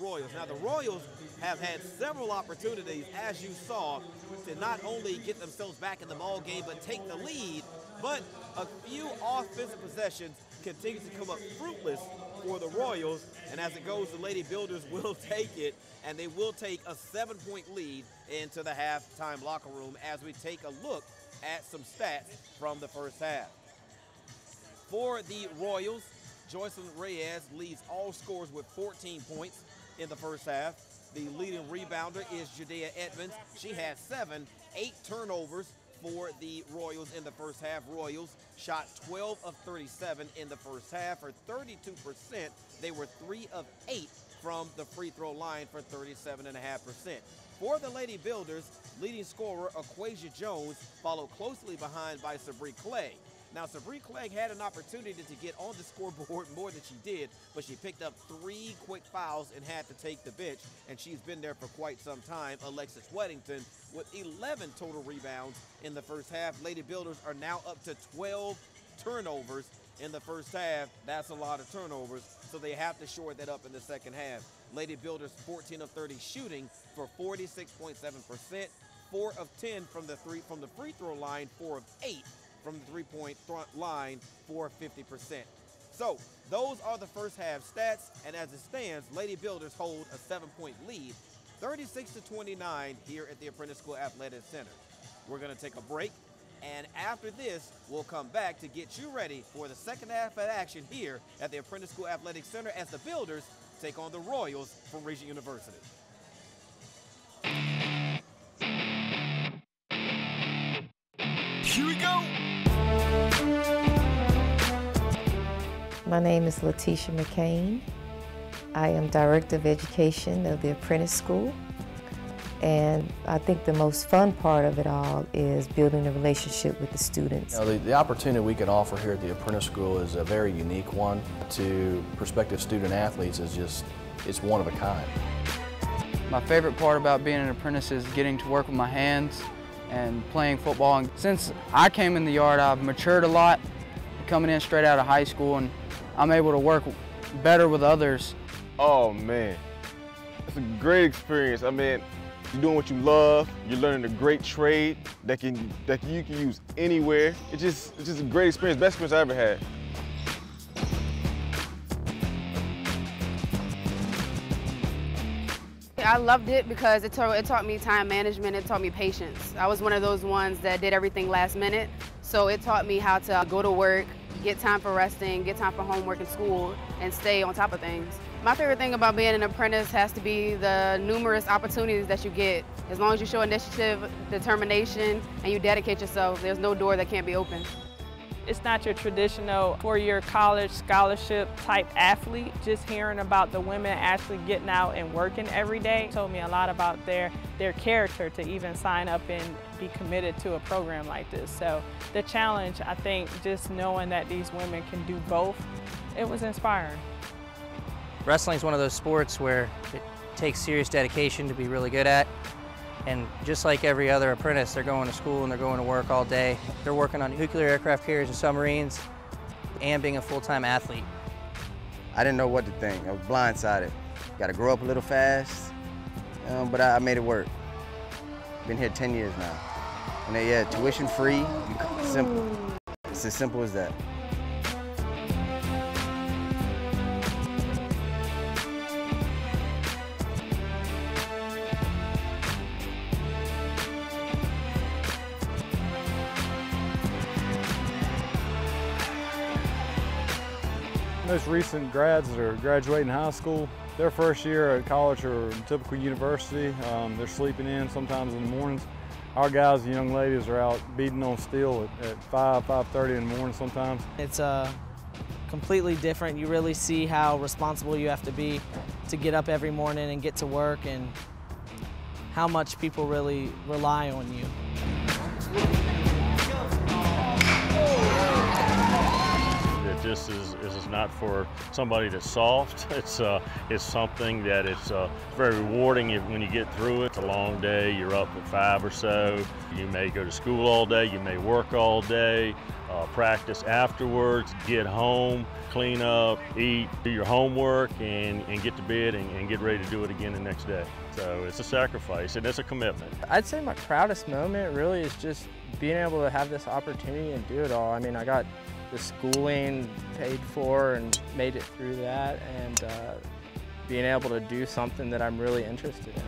Royals. Now, the Royals have had several opportunities, as you saw, to not only get themselves back in the ball game, but take the lead. But a few offensive possessions continue to come up fruitless for the Royals. And as it goes, the Lady Builders will take it, and they will take a 7-point lead into the halftime locker room as we take a look at some stats from the first half. For the Royals, Joycelyn Reyes leads all scorers with 14 points in the first half. The leading rebounder is Judea Edmonds. She has 7, 8 turnovers, for the Royals in the first half. Royals shot 12 of 37 in the first half for 32%. They were 3 of 8 from the free throw line for 37.5%. For the Lady Builders, leading scorer Aquasia Jones followed closely behind by Sabree Clegg. Now, Sabree Clegg had an opportunity to get on the scoreboard more than she did, but she picked up 3 quick fouls and had to take the bench, and she's been there for quite some time. Alexis Weddington with 11 total rebounds in the first half. Lady Builders are now up to 12 turnovers in the first half. That's a lot of turnovers, so they have to shore that up in the second half. Lady Builders 14 of 30 shooting for 46.7%, 4 of 10 from the free throw line, 4 of 8 from the three-point line for 50%. So those are the first half stats, and as it stands, Lady Builders hold a 7-point lead, 36-29 here at the Apprentice School Athletic Center. We're going to take a break, and after this, we'll come back to get you ready for the second half of action here at the Apprentice School Athletic Center as the Builders take on the Royals from Regent University. Here we go. My name is Letitia McCain. I am Director of Education of the Apprentice School. And I think the most fun part of it all is building a relationship with the students. You know, the opportunity we can offer here at the Apprentice School is a very unique one to prospective student athletes. It's one of a kind. My favorite part about being an apprentice is getting to work with my hands and playing football. And since I came in the yard, I've matured a lot, coming in straight out of high school, and I'm able to work better with others. Oh man, it's a great experience. I mean, you're doing what you love, you're learning a great trade that you can use anywhere. It's just a great experience, best experience I ever had. I loved it because it taught me time management, it taught me patience. I was one of those ones that did everything last minute, so it taught me how to go to work, get time for resting, get time for homework and school, and stay on top of things. My favorite thing about being an apprentice has to be the numerous opportunities that you get. As long as you show initiative, determination, and you dedicate yourself, there's no door that can't be opened. It's not your traditional four-year college scholarship type athlete. Just hearing about the women actually getting out and working every day told me a lot about their character to even sign up and be committed to a program like this. So the challenge, I think, just knowing that these women can do both, it was inspiring. Wrestling is one of those sports where it takes serious dedication to be really good at. And just like every other apprentice, they're going to school and they're going to work all day. They're working on nuclear aircraft carriers and submarines and being a full-time athlete. I didn't know what to think. I was blindsided. Got to grow up a little fast, but I made it work. Been here 10 years now. And yeah, tuition free, simple. It's as simple as that. Most recent grads that are graduating high school, their first year at college or typical university, they're sleeping in sometimes in the mornings. Our guys and young ladies are out beating on steel at 5:30 in the morning sometimes. It's completely different. You really see how responsible you have to be to get up every morning and get to work, and how much people really rely on you. This is not for somebody that's soft. It's something that it's very rewarding when you get through it. It's a long day. You're up at 5 or so. You may go to school all day. You may work all day, practice afterwards, get home, clean up, eat, do your homework, and get to bed and get ready to do it again the next day. So it's a sacrifice and it's a commitment. I'd say my proudest moment really is just being able to have this opportunity and do it all. I mean, I got the schooling paid for and made it through that, and being able to do something that I'm really interested in.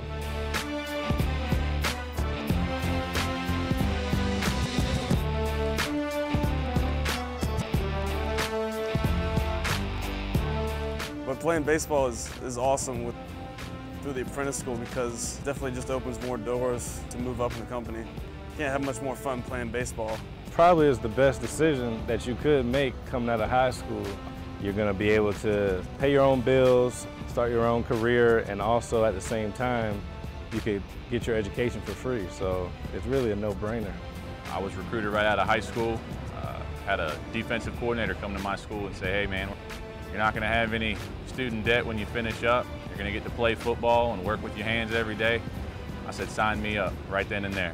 But playing baseball is awesome through the apprentice school, because it definitely just opens more doors to move up in the company. can't have much more fun playing baseball. Probably is the best decision that you could make coming out of high school. You're going to be able to pay your own bills, start your own career, and also at the same time, you could get your education for free. So it's really a no-brainer. I was recruited right out of high school. Had a defensive coordinator come to my school and say, hey man, you're not going to have any student debt when you finish up. You're going to get to play football and work with your hands every day. I said, sign me up right then and there.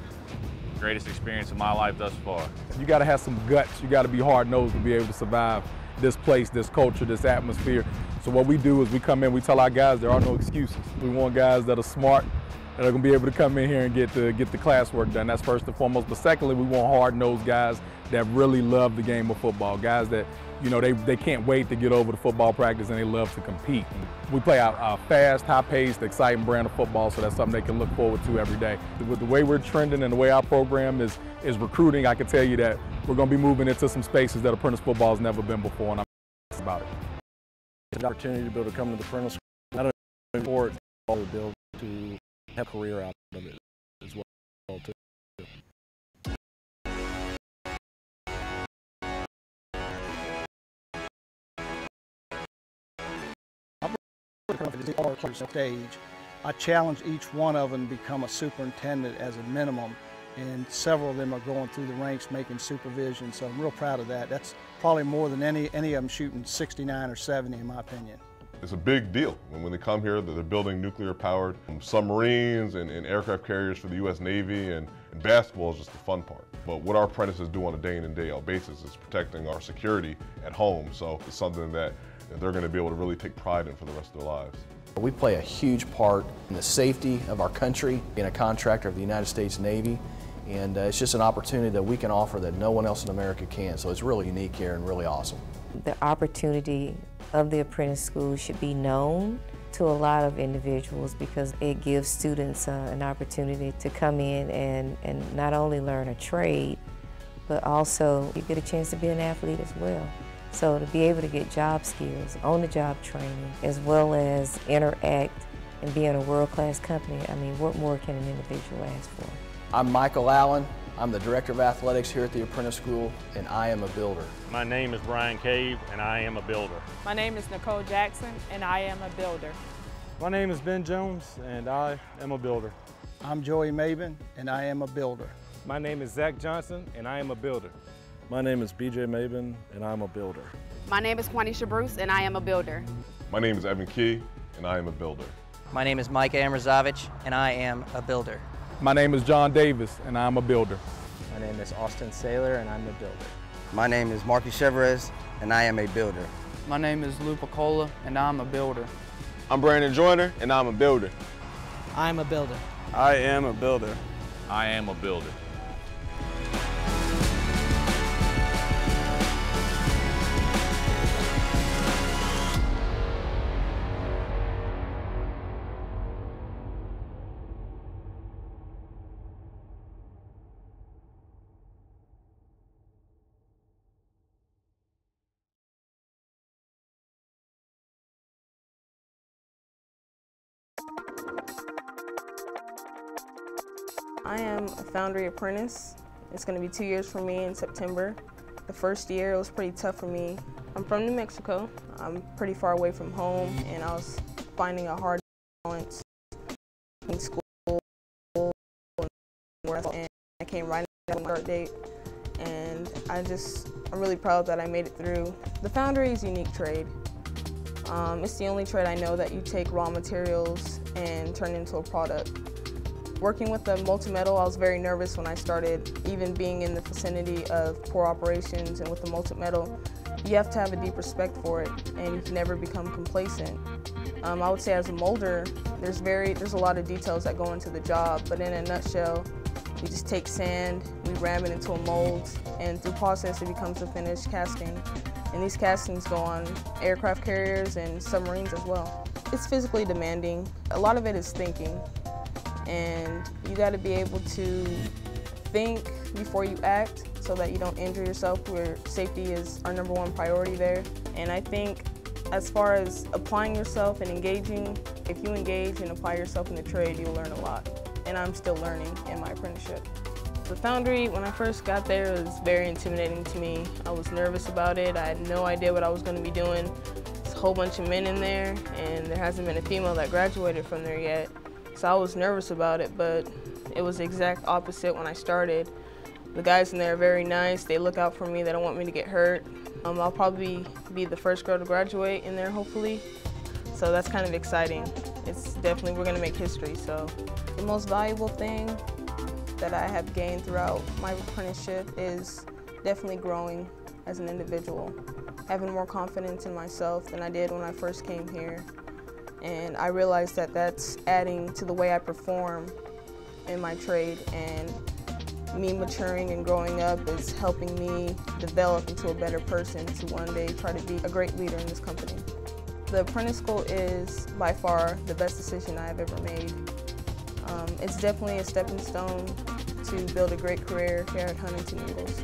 Greatest experience of my life thus far. You got to have some guts. You got to be hard-nosed to be able to survive this place, this culture, this atmosphere. So what we do is we come in, we tell our guys there are no excuses. We want guys that are smart, that are going to be able to come in here and get the classwork done. That's first and foremost. But secondly, we want hard-nosed guys that really love the game of football. Guys that, you know, they can't wait to get over to football practice and they love to compete. We play a fast, high-paced, exciting brand of football, so that's something they can look forward to every day. With the way we're trending and the way our program is recruiting, I can tell you that we're going to be moving into some spaces that Apprentice football has never been before, and I'm about it. The opportunity to be able to come to the Apprentice School, I don't know, forward to be able to have a career out of it as well, too. Stage, I challenge each one of them to become a superintendent as a minimum, and several of them are going through the ranks making supervision, so I'm real proud of that. That's probably more than any of them shooting 69 or 70 in my opinion. It's a big deal when they come here that they're building nuclear-powered submarines and aircraft carriers for the U.S. Navy, and basketball is just the fun part. But what our apprentices do on a day in and day out basis is protecting our security at home, so it's something that they're going to be able to really take pride in for the rest of their lives. We play a huge part in the safety of our country, being a contractor of the United States Navy, and it's just an opportunity that we can offer that no one else in America can, so it's really unique here and really awesome. The opportunity of the apprentice school should be known to a lot of individuals because it gives students an opportunity to come in and not only learn a trade, but also you get a chance to be an athlete as well. So to be able to get job skills, on-the-job training, as well as interact and be in a world-class company, I mean, what more can an individual ask for? I'm Michael Allen. I'm the Director of Athletics here at the Apprentice School, and I am a builder. My name is Brian Cave, and I am a builder. My name is Nicole Jackson, and I am a builder. My name is Ben Jones, and I am a builder. I'm Joey Maben, and I am a builder. My name is Zach Johnson, and I am a builder. My name is BJ Maben, and I'm a builder. My name is Quanisha Bruce, and I am a builder. My name is Evan Key, and I am a builder. My name is Mike Amrazovich, and I am a builder. My name is John Davis, and I'm a builder. My name is Austin Saylor, and I'm a builder. My name is Marky Chevrez, and I am a builder. My name is Lou Picola, and I'm a builder. I'm Brandon Joyner, and I'm a builder. I'm a builder. I am a builder. I am a builder. I am a foundry apprentice. It's going to be 2 years for me in September. The first year it was pretty tough for me. I'm from New Mexico. I'm pretty far away from home, and I was finding a hard balance between school and work. And I came right on my start date, and I'm really proud that I made it through. The foundry is a unique trade. It's the only trade I know that you take raw materials and turn it into a product. Working with the molten metal, I was very nervous when I started, even being in the vicinity of pour operations and with the molten metal. You have to have a deep respect for it, and you can never become complacent. I would say as a molder, there's a lot of details that go into the job, but in a nutshell, we just take sand, we ram it into a mold, and through process it becomes a finished casting. And these castings go on aircraft carriers and submarines as well. It's physically demanding. A lot of it is thinking. And you got to be able to think before you act so that you don't injure yourself, where safety is our #1 priority there. And I think as far as applying yourself and engaging, if you engage and apply yourself in the trade, you'll learn a lot. And I'm still learning in my apprenticeship. The Foundry, when I first got there, it was very intimidating to me. I was nervous about it. I had no idea what I was going to be doing. There's a whole bunch of men in there, and there hasn't been a female that graduated from there yet. So I was nervous about it, but it was the exact opposite when I started. The guys in there are very nice. They look out for me. They don't want me to get hurt. I'll probably be the first girl to graduate in there, hopefully. So that's kind of exciting. It's definitely, we're going to make history. So the most valuable thing that I have gained throughout my apprenticeship is definitely growing as an individual, having more confidence in myself than I did when I first came here. And I realized that that's adding to the way I perform in my trade, and me maturing and growing up is helping me develop into a better person to one day try to be a great leader in this company. The apprentice school is by far the best decision I have ever made. It's definitely a stepping stone to build a great career here at Huntington Eagles.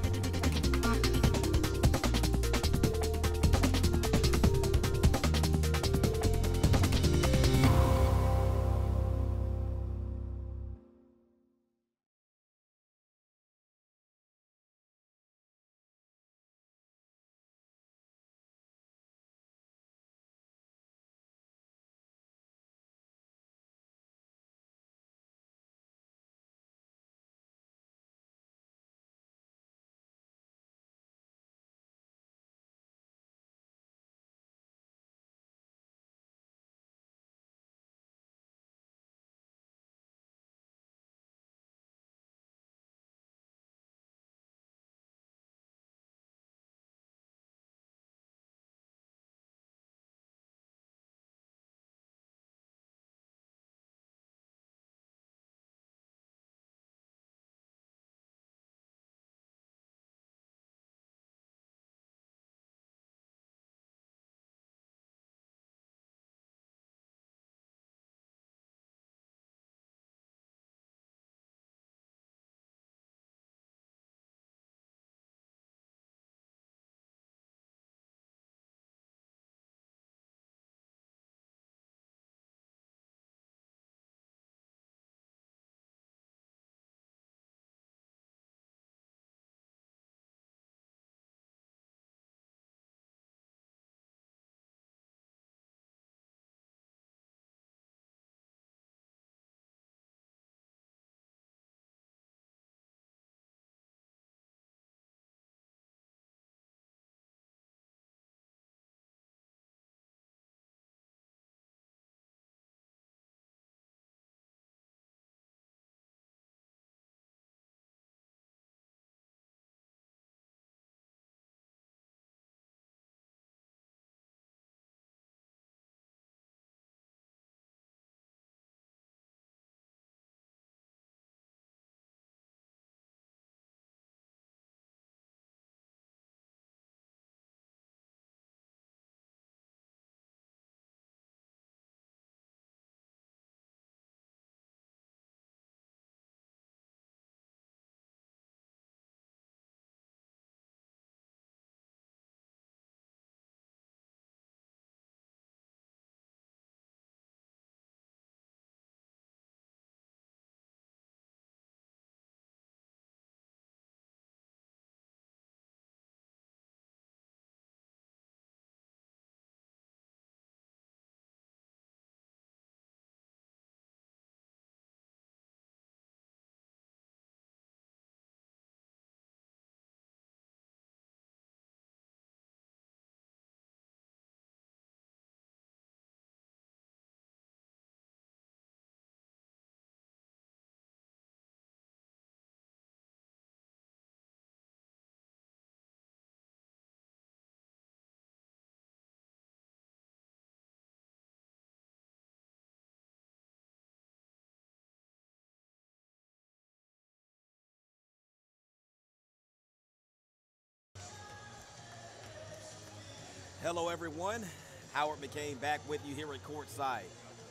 Hello everyone, Howard McCain back with you here at courtside.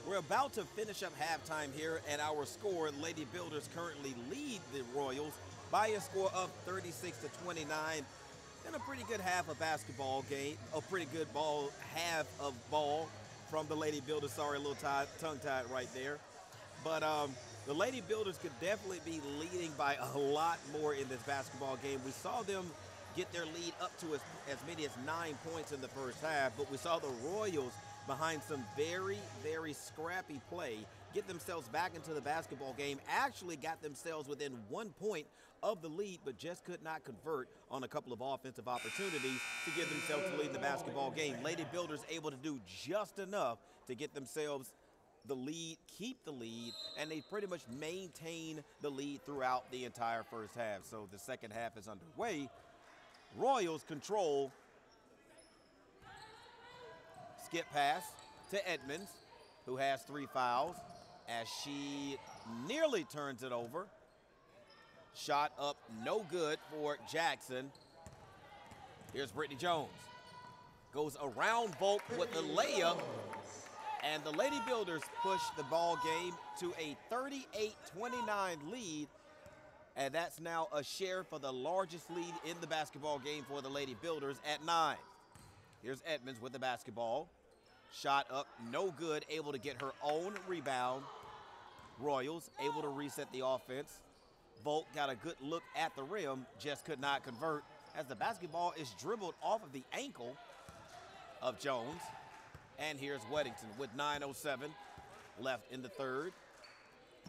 We're about to finish up halftime here, and our score, Lady Builders currently lead the Royals by a score of 36-29 in a pretty good half of basketball game, a pretty good half of ball from the Lady Builders. Sorry, a little tongue-tied right there. But The Lady Builders could definitely be leading by a lot more in this basketball game. We saw them get their lead up to as many as 9 points in the first half, but we saw the Royals, behind some very, very scrappy play, get themselves back into the basketball game, actually got themselves within 1 point of the lead, but just could not convert on a couple of offensive opportunities to give themselves the lead in the basketball game. Lady Builders able to do just enough to get themselves the lead, keep the lead, and they pretty much maintain the lead throughout the entire first half. So the second half is underway. Royals control. Skip pass to Edmonds, who has 3 fouls, as she nearly turns it over. Shot up, no good for Jackson. Here's Brittany Jones. Goes around Volk with the layup, and the Lady Builders push the ball game to a 38-29 lead, and that's now a share for the largest lead in the basketball game for the Lady Builders at 9. Here's Edmonds with the basketball. Shot up, no good, able to get her own rebound. Royals able to reset the offense. Volk got a good look at the rim, just could not convert as the basketball is dribbled off of the ankle of Jones. And here's Weddington with 9:07 left in the third.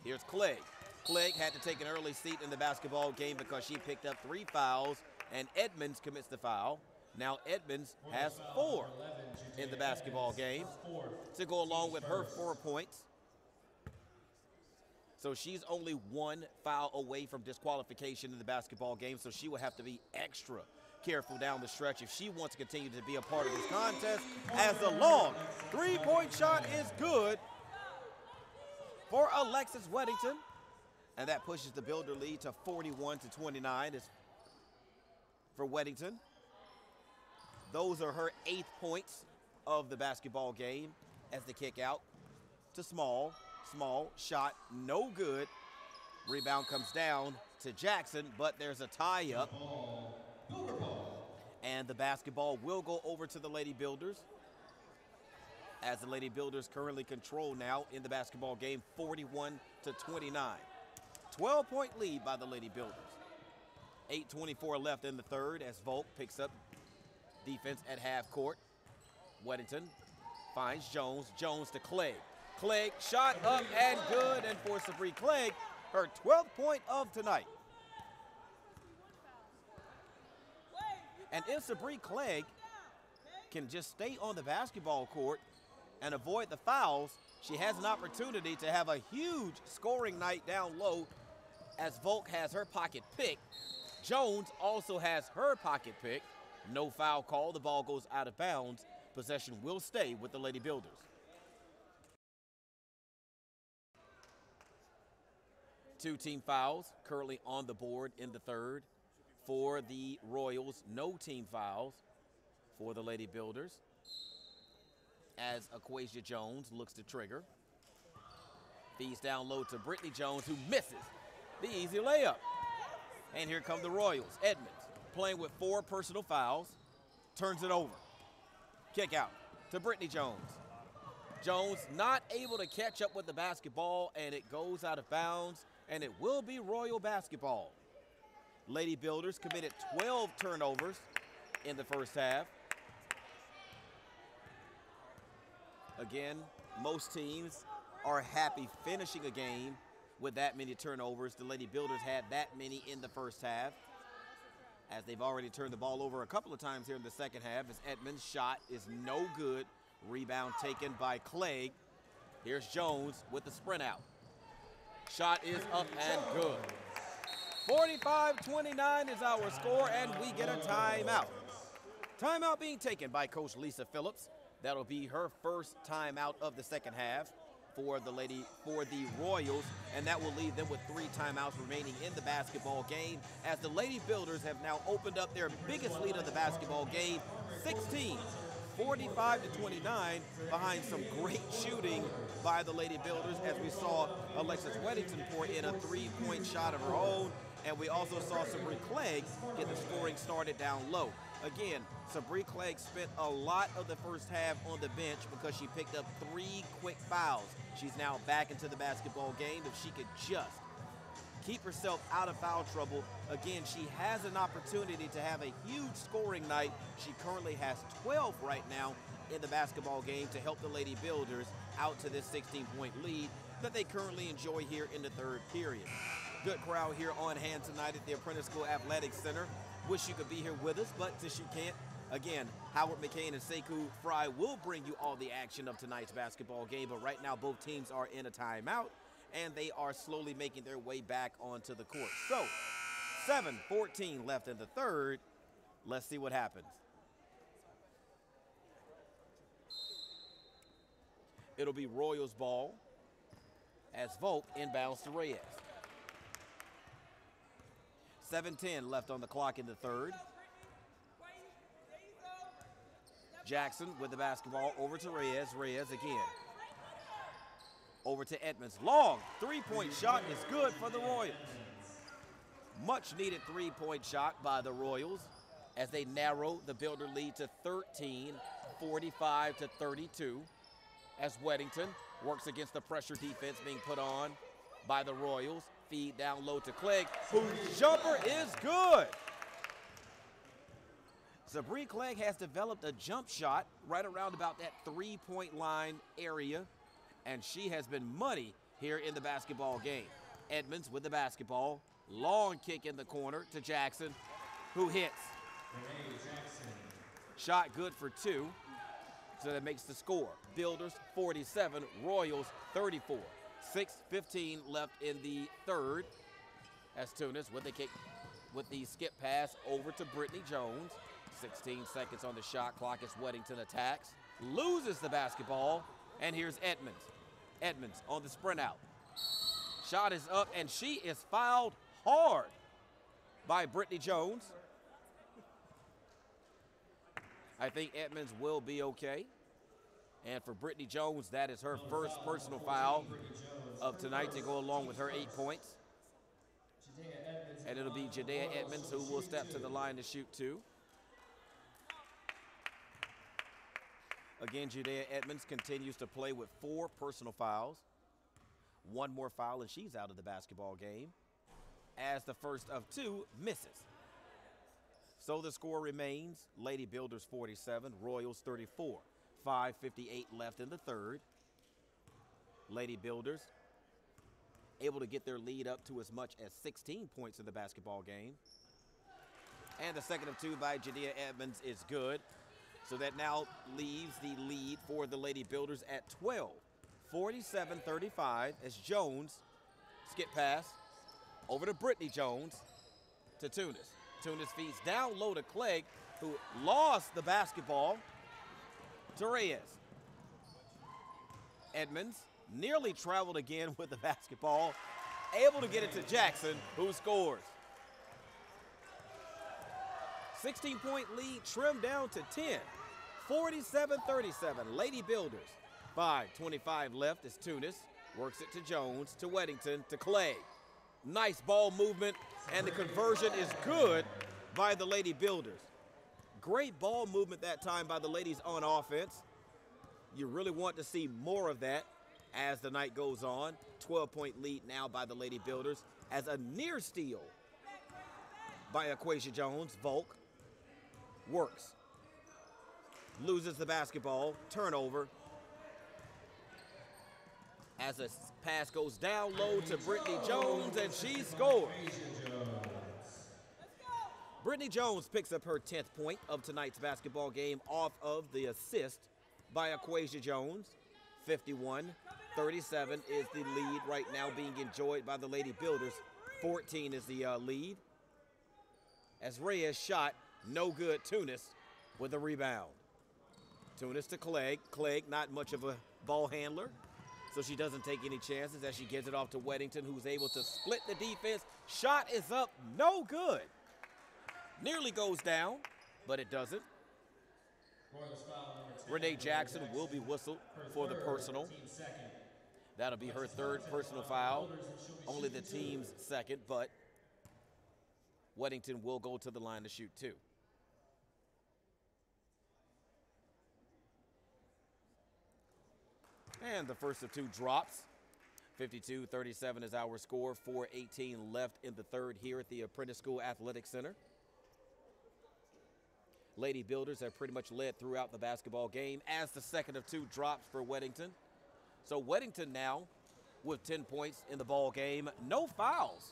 Here's Clegg. Clegg had to take an early seat in the basketball game because she picked up 3 fouls, and Edmonds commits the foul. Now Edmonds has 4 in the basketball game to go along with her 4 points. So she's only 1 foul away from disqualification in the basketball game, so she will have to be extra careful down the stretch if she wants to continue to be a part of this contest, as the long 3-point shot is good for Alexis Weddington, and that pushes the Builder lead to 41-29 for Weddington. Those are her 8th points of the basketball game as the kick out to Small. Small shot, no good. Rebound comes down to Jackson, but there's a tie-up. And the basketball will go over to the Lady Builders, as the Lady Builders currently control now in the basketball game 41-29. 12-point lead by the Lady Builders. 8:24 left in the third as Volk picks up defense at half court. Weddington finds Jones. Jones to Clegg. Clegg shot up and good, and for Sabree Clegg, her 12th point of tonight. And if Sabree Clegg can just stay on the basketball court and avoid the fouls, she has an opportunity to have a huge scoring night down low, as Volk has her pocket pick. Jones also has her pocket pick. No foul call. The ball goes out of bounds. Possession will stay with the Lady Builders. 2 team fouls currently on the board in the third for the Royals. No team fouls for the Lady Builders, as Aquasia Jones looks to trigger. Feeds down low to Brittany Jones, who misses the easy layup. And here come the Royals. Edmonds playing with 4 personal fouls, turns it over. Kick out to Brittany Jones. Jones not able to catch up with the basketball, and it goes out of bounds, and it will be Royal basketball. Lady Builders committed 12 turnovers in the first half. Again, most teams are happy finishing a game with that many turnovers. The Lady Builders had that many in the first half, as they've already turned the ball over a couple of times here in the second half, as Edmonds' shot is no good. Rebound taken by Clegg. Here's Jones with the sprint out. Shot is up and good. 45-29 is our score, and we get a timeout. Timeout being taken by Coach Lisa Phillips. That'll be her first timeout of the second half for the Royals, and that will leave them with 3 timeouts remaining in the basketball game, as the Lady Builders have now opened up their biggest lead of the basketball game, 16, 45-29, behind some great shooting by the Lady Builders, as we saw Alexis Weddington pour in a 3-point shot of her own, and we also saw Sabree Clegg get the scoring started down low. Again, Sabree Clegg spent a lot of the first half on the bench because she picked up 3 quick fouls. She's now back into the basketball game. If she could just keep herself out of foul trouble, again, she has an opportunity to have a huge scoring night. She currently has 12 right now in the basketball game to help the Lady Builders out to this 16-point lead that they currently enjoy here in the third period. Good crowd here on hand tonight at the Apprentice School Athletics Center. Wish you could be here with us, but since you can't, again, Howard McCain and Sekou Fry will bring you all the action of tonight's basketball game, but right now both teams are in a timeout, and they are slowly making their way back onto the court. So, 7:14 left in the third. Let's see what happens. It'll be Royals ball as Volk inbounds to Reyes. 7:10 left on the clock in the third. Jackson with the basketball over to Reyes. Reyes again. Over to Edmonds. Long three-point shot is good for the Royals. Much needed three-point shot by the Royals as they narrow the Builder lead to 13, 45-32. As Weddington works against the pressure defense being put on by the Royals. Feed down low to Clegg, whose jumper is good. Sabree Clegg has developed a jump shot right around about that three-point line area, and she has been money here in the basketball game. Edmonds with the basketball. Long kick in the corner to Jackson, who hits. Shot good for 2, so that makes the score. Builders 47, Royals 34. 6:15 left in the third as Tunis with the kick, with the skip pass over to Brittany Jones. 16 seconds on the shot clock as Weddington attacks, loses the basketball, and here's Edmonds. Edmonds on the sprint out. Shot is up, and she is fouled hard by Brittany Jones. I think Edmonds will be okay. And for Brittany Jones, that is her first personal foul of tonight to go along with her 8 points. And it'll be Jadea Edmonds who will step to the line to shoot 2. Again, Jadea Edmonds continues to play with 4 personal fouls. 1 more foul and she's out of the basketball game, as the first of 2 misses. So the score remains Lady Builders 47, Royals 34. 5:58 left in the third. Lady Builders able to get their lead up to as much as 16 points in the basketball game. And the second of 2 by Jadea Edmonds is good. So that now leaves the lead for the Lady Builders at 12. 47-35 as Jones skip pass over to Brittany Jones to Tunis. Tunis feeds down low to Clegg, who lost the basketball to Reyes. Edmonds nearly traveled again with the basketball, able to get it to Jackson, who scores. 16-point lead trimmed down to 10. 47-37, Lady Builders. 5:25 left as Tunis works it to Jones, to Weddington, to Clegg. Nice ball movement, and the conversion is good by the Lady Builders. Great ball movement that time by the ladies on offense. You really want to see more of that as the night goes on. 12-point lead now by the Lady Builders as a near steal by Aquasia Jones. Volk works, loses the basketball, turnover. As a pass goes down low to Brittany Jones, and she scores. Brittany Jones picks up her 10th point of tonight's basketball game off of the assist by Aquasia Jones. 51-37 is the lead right now being enjoyed by the Lady Builders. 14 is the lead. As Reyes shot, no good. Tunis with a rebound. Tunis to Clegg. Clegg, not much of a ball handler, so she doesn't take any chances as she gives it off to Weddington, who's able to split the defense. Shot is up, no good. Nearly goes down, but it doesn't. Renee Jackson will be whistled for the personal. That'll be her 3rd personal foul, only the team's 2nd, but Weddington will go to the line to shoot 2. And the first of two drops. 52-37 is our score. 4:18 left in the third here at the Apprentice School Athletic Center. Lady Builders have pretty much led throughout the basketball game as the second of two drops for Weddington. So Weddington now with 10 points in the ball game. No fouls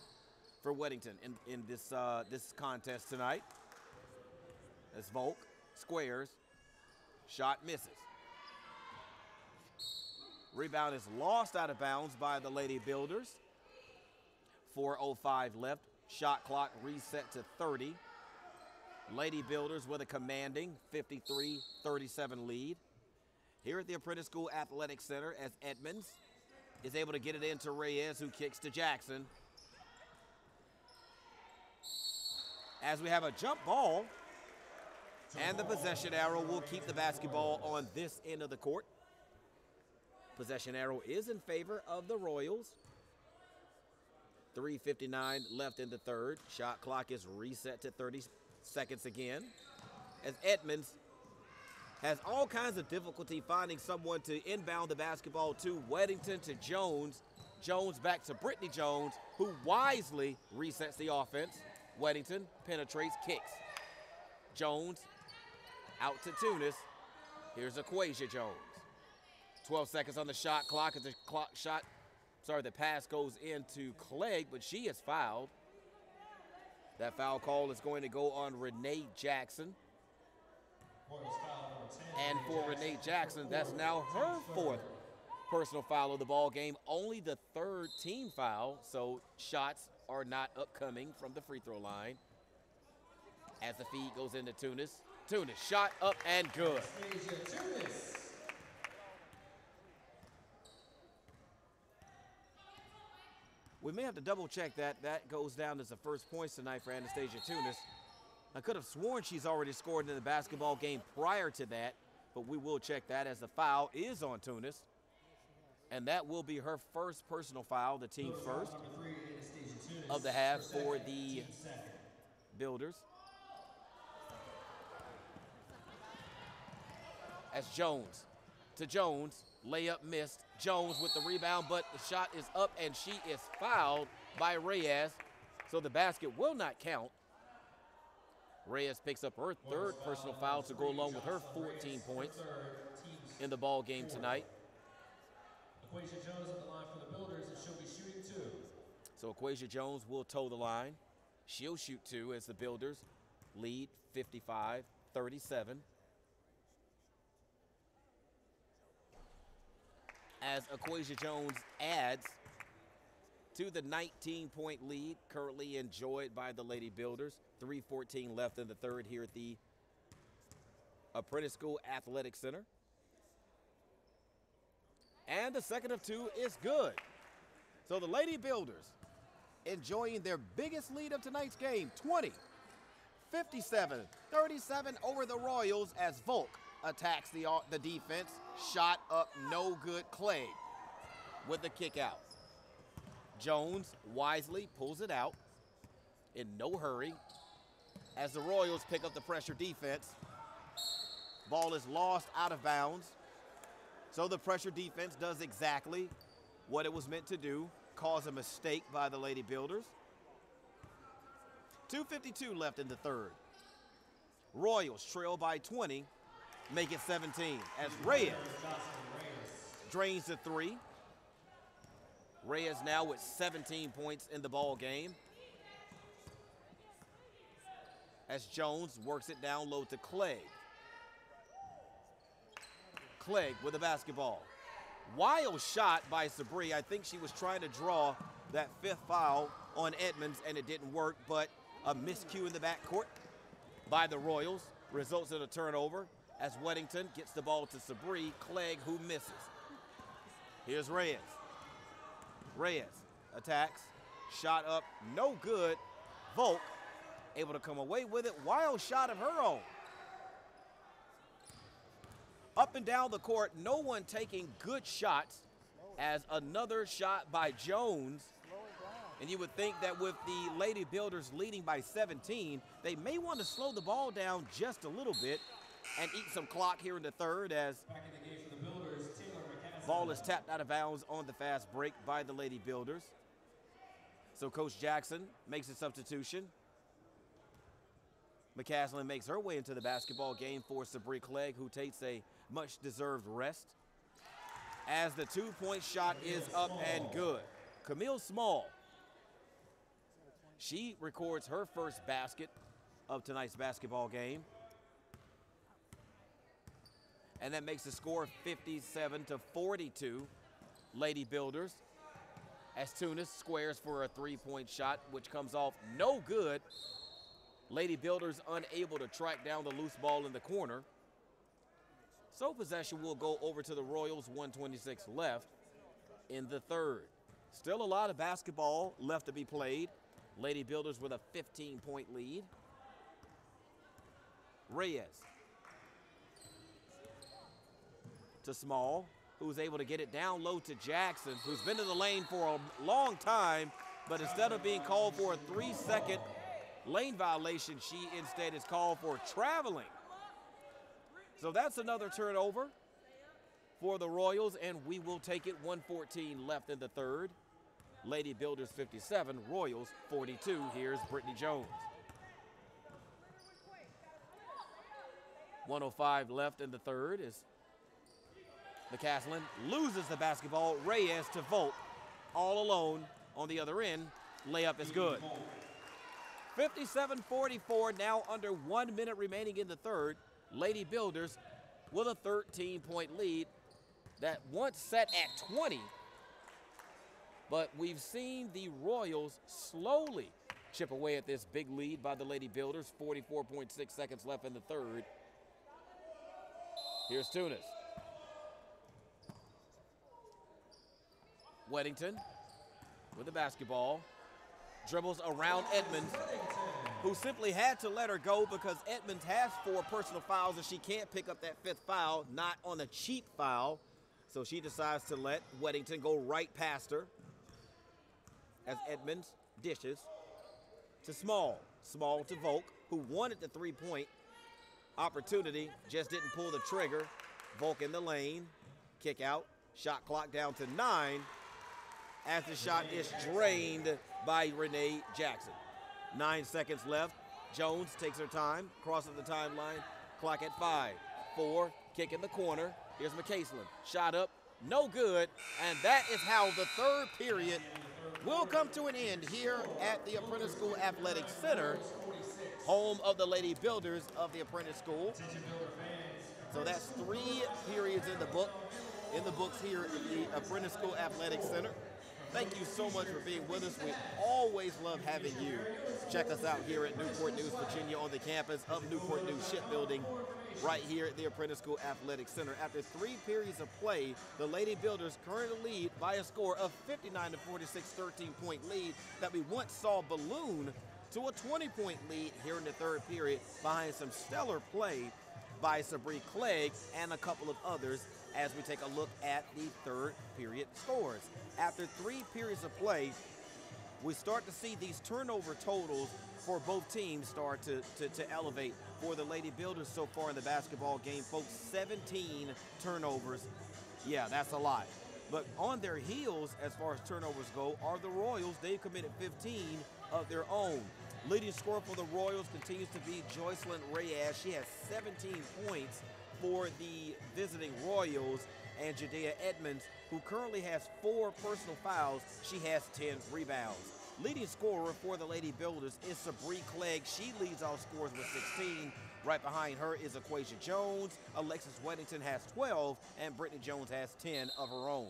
for Weddington in this this contest tonight. As Volk squares, shot misses. Rebound is lost out of bounds by the Lady Builders. 4:05 left. Shot clock reset to 30. Lady Builders with a commanding 53-37 lead. Here at the Apprentice School Athletic Center as Edmonds is able to get it into Reyes, who kicks to Jackson. As we have a jump ball, and the possession arrow will keep the basketball on this end of the court. Possession arrow is in favor of the Royals. 3:59 left in the third. Shot clock is reset to 30 seconds again. As Edmonds has all kinds of difficulty finding someone to inbound the basketball to. Weddington to Jones. Jones back to Brittany Jones, who wisely resets the offense. Weddington penetrates, kicks. Jones out to Tunis. Here's Aquasia Jones. 12 seconds on the shot clock as the pass goes into Clegg, but she is fouled. That foul call is going to go on Renee Jackson. And for Renee Jackson, that's now her fourth personal foul of the ball game, only the third team foul, so shots are not upcoming from the free throw line. As the feed goes into Tunis. Tunis, shot up and good. We may have to double check that. That goes down as the first points tonight for Anastasia Tunis. I could have sworn she's already scored in the basketball game prior to that, but we will check that as the foul is on Tunis. And that will be her first personal foul, the team's first of the half for the Builders. As Jones to Jones, layup missed. Jones with the rebound, but the shot is up and she is fouled by Reyes, so the basket will not count. Reyes picks up her third personal foul to go along with her 14 points in the ball game tonight. Aquasia Jones at the line for the Builders, and she'll be shooting two. So Aquasia Jones will toe the line. She'll shoot two as the Builders lead 55-37. As Aquasia Jones adds to the 19-point lead currently enjoyed by the Lady Builders. 3:14 left in the third here at the Apprentice School Athletic Center. And the second of two is good. So the Lady Builders enjoying their biggest lead of tonight's game, 57-37 over the Royals as Volk attacks the defense. Shot up, no good. Clegg with the kick out. Jones wisely pulls it out in no hurry as the Royals pick up the pressure defense. Ball is lost out of bounds. So the pressure defense does exactly what it was meant to do, cause a mistake by the Lady Builders. 2:52 left in the third. Royals trail by 20, make it 17 as Reyes drains the three. Reyes now with 17 points in the ball game. As Jones works it down low to Clegg. Clegg with the basketball. Wild shot by Sabri. I think she was trying to draw that fifth foul on Edmonds and it didn't work, but a miscue in the backcourt by the Royals results in a turnover as Weddington gets the ball to Sabri. Clegg who misses. Here's Reyes. Reyes attacks, shot up, no good. Volk able to come away with it. Wild shot of her own. Up and down the court, no one taking good shots as another shot by Jones. And you would think that with the Lady Builders leading by 17, they may want to slow the ball down just a little bit and eat some clock here in the third as back in the game for the Builders, Taylor McCaskey. Ball is tapped out of bounds on the fast break by the Lady Builders. So Coach Jackson makes a substitution. McCaslin makes her way into the basketball game for Sabri Clegg, who takes a much-deserved rest. As the two-point shot is up and good. Camille Small, she records her first basket of tonight's basketball game. And that makes the score 57-42, Lady Builders. As Tunis squares for a three-point shot, which comes off no good. Lady Builders unable to track down the loose ball in the corner. So possession will go over to the Royals, 1:26 left in the third. Still a lot of basketball left to be played. Lady Builders with a 15-point lead. Reyes to Small, who's able to get it down low to Jackson, who's been in the lane for a long time, but instead of being called for a 3-second lane violation, she instead is called for traveling. So that's another turnover for the Royals, and we will take it. 1:14 left in the third. Lady Builders 57, Royals 42. Here's Brittany Jones. 1:05 left in the third as McCaslin loses the basketball. Reyes to Volk, all alone on the other end. Layup is good. 57-44, now under 1 minute remaining in the third. Lady Builders with a 13-point lead that once set at 20. But we've seen the Royals slowly chip away at this big lead by the Lady Builders. 44.6 seconds left in the third. Here's Tunis. Weddington with the basketball. Dribbles around Edmonds, who simply had to let her go because Edmonds has 4 personal fouls and she can't pick up that 5th foul, not on a cheap foul. So she decides to let Weddington go right past her as Edmonds dishes to Small. Small to Volk, who wanted the 3-point opportunity, just didn't pull the trigger. Volk in the lane, kick out, shot clock down to 9 as the shot is drained by Renee Jackson. 9 seconds left. Jones takes her time, crosses the timeline, clock at 5. 4, kick in the corner. Here's McCaslin, shot up, no good, and that is how the third period will come to an end here at the Apprentice School Athletic Center, home of the Lady Builders of the Apprentice School. So that's 3 periods in the books here at the Apprentice School Athletic Center. Thank you so much for being with us. We always love having you. Check us out here at Newport News, Virginia, on the campus of Newport News Shipbuilding, right here at the Apprentice School Athletic Center. After 3 periods of play, the Lady Builders currently lead by a score of 59-46, 13-point lead that we once saw balloon to a 20-point lead here in the third period behind some stellar play by Sabri Clegg and a couple of others as we take a look at the third period scores. After 3 periods of play, we start to see these turnover totals for both teams start to elevate. For the Lady Builders so far in the basketball game, folks, 17 turnovers. Yeah, that's a lot. But on their heels, as far as turnovers go, are the Royals. They've committed 15 of their own. Leading scorer for the Royals continues to be Joycelyn Reyes. She has 17 points for the visiting Royals, and Jadea Edmonds, who currently has 4 personal fouls, she has 10 rebounds. Leading scorer for the Lady Builders is Sabri Clegg. She leads all scorers with 16. Right behind her is Aquasia Jones. Alexis Weddington has 12, and Brittany Jones has 10 of her own.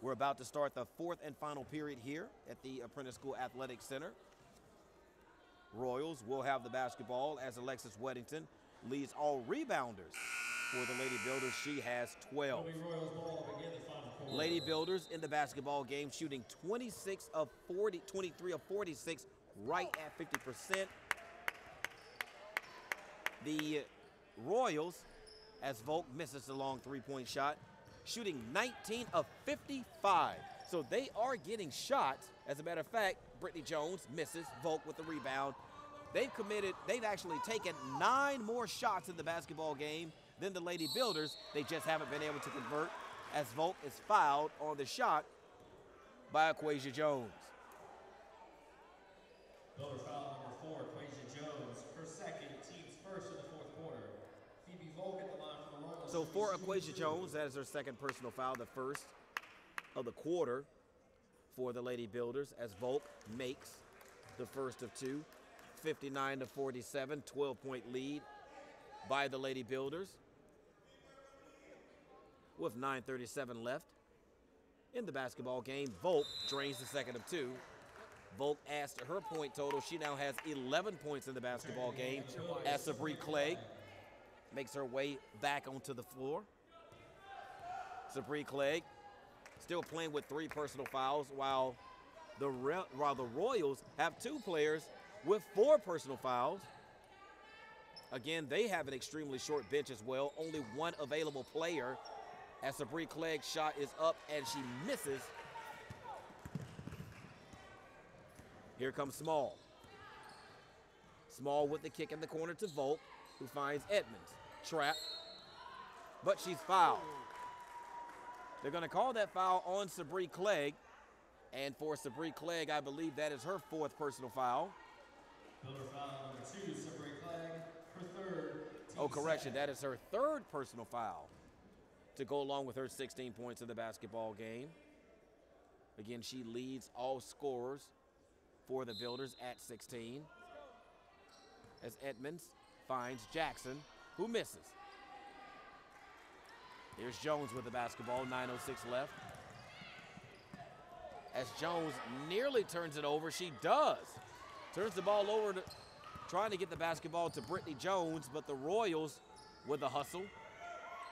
We're about to start the 4th and final period here at the Apprentice School Athletic Center. Royals will have the basketball as Alexis Weddington leads all rebounders. For the Lady Builders, she has 12. Lady Builders in the basketball game shooting 23 of 46, right at 50%. The Royals, as Volk misses the long 3-point shot, shooting 19 of 55. So they are getting shots. As a matter of fact, Brittany Jones misses, Volk with the rebound. They've actually taken 9 more shots in the basketball game than the Lady Builders. They just haven't been able to convert. as Volk is fouled on the shot by Aquasia Jones. Builder foul number 4, Aquasia Jones, her second, team's first in the fourth quarter. Phoebe Volk at the line for the Royals. So for Aquasia Jones, that is her second personal foul, the first of the quarter for the Lady Builders, as Volk makes the first of two. 59-47, 12-point lead by the Lady Builders, with 9:37 left in the basketball game. Volk drains the second of two. Volk adds to her point total. She now has 11 points in the basketball game as Sabree Clegg makes her way back onto the floor. Sabree Clegg still playing with 3 personal fouls, while the Royals have 2 players with 4 personal fouls. Again, they have an extremely short bench as well. Only 1 available player, as Sabree Clegg's shot is up and she misses. Here comes Small. Small with the kick in the corner to Volk, who finds Edmonds. Trapped, but she's fouled. They're going to call that foul on Sabree Clegg. And for Sabree Clegg, I believe that is her 4th personal foul. Builder foul number 2, Sabree Clegg, her 3rd. Oh, correction, that is her 3rd personal foul to go along with her 16 points in the basketball game. Again, she leads all scorers for the Builders at 16. As Edmonds finds Jackson, who misses. Here's Jones with the basketball, 9:06 left. As Jones nearly turns it over, she does. Turns the ball over, trying to get the basketball to Brittany Jones, but the Royals, with a hustle,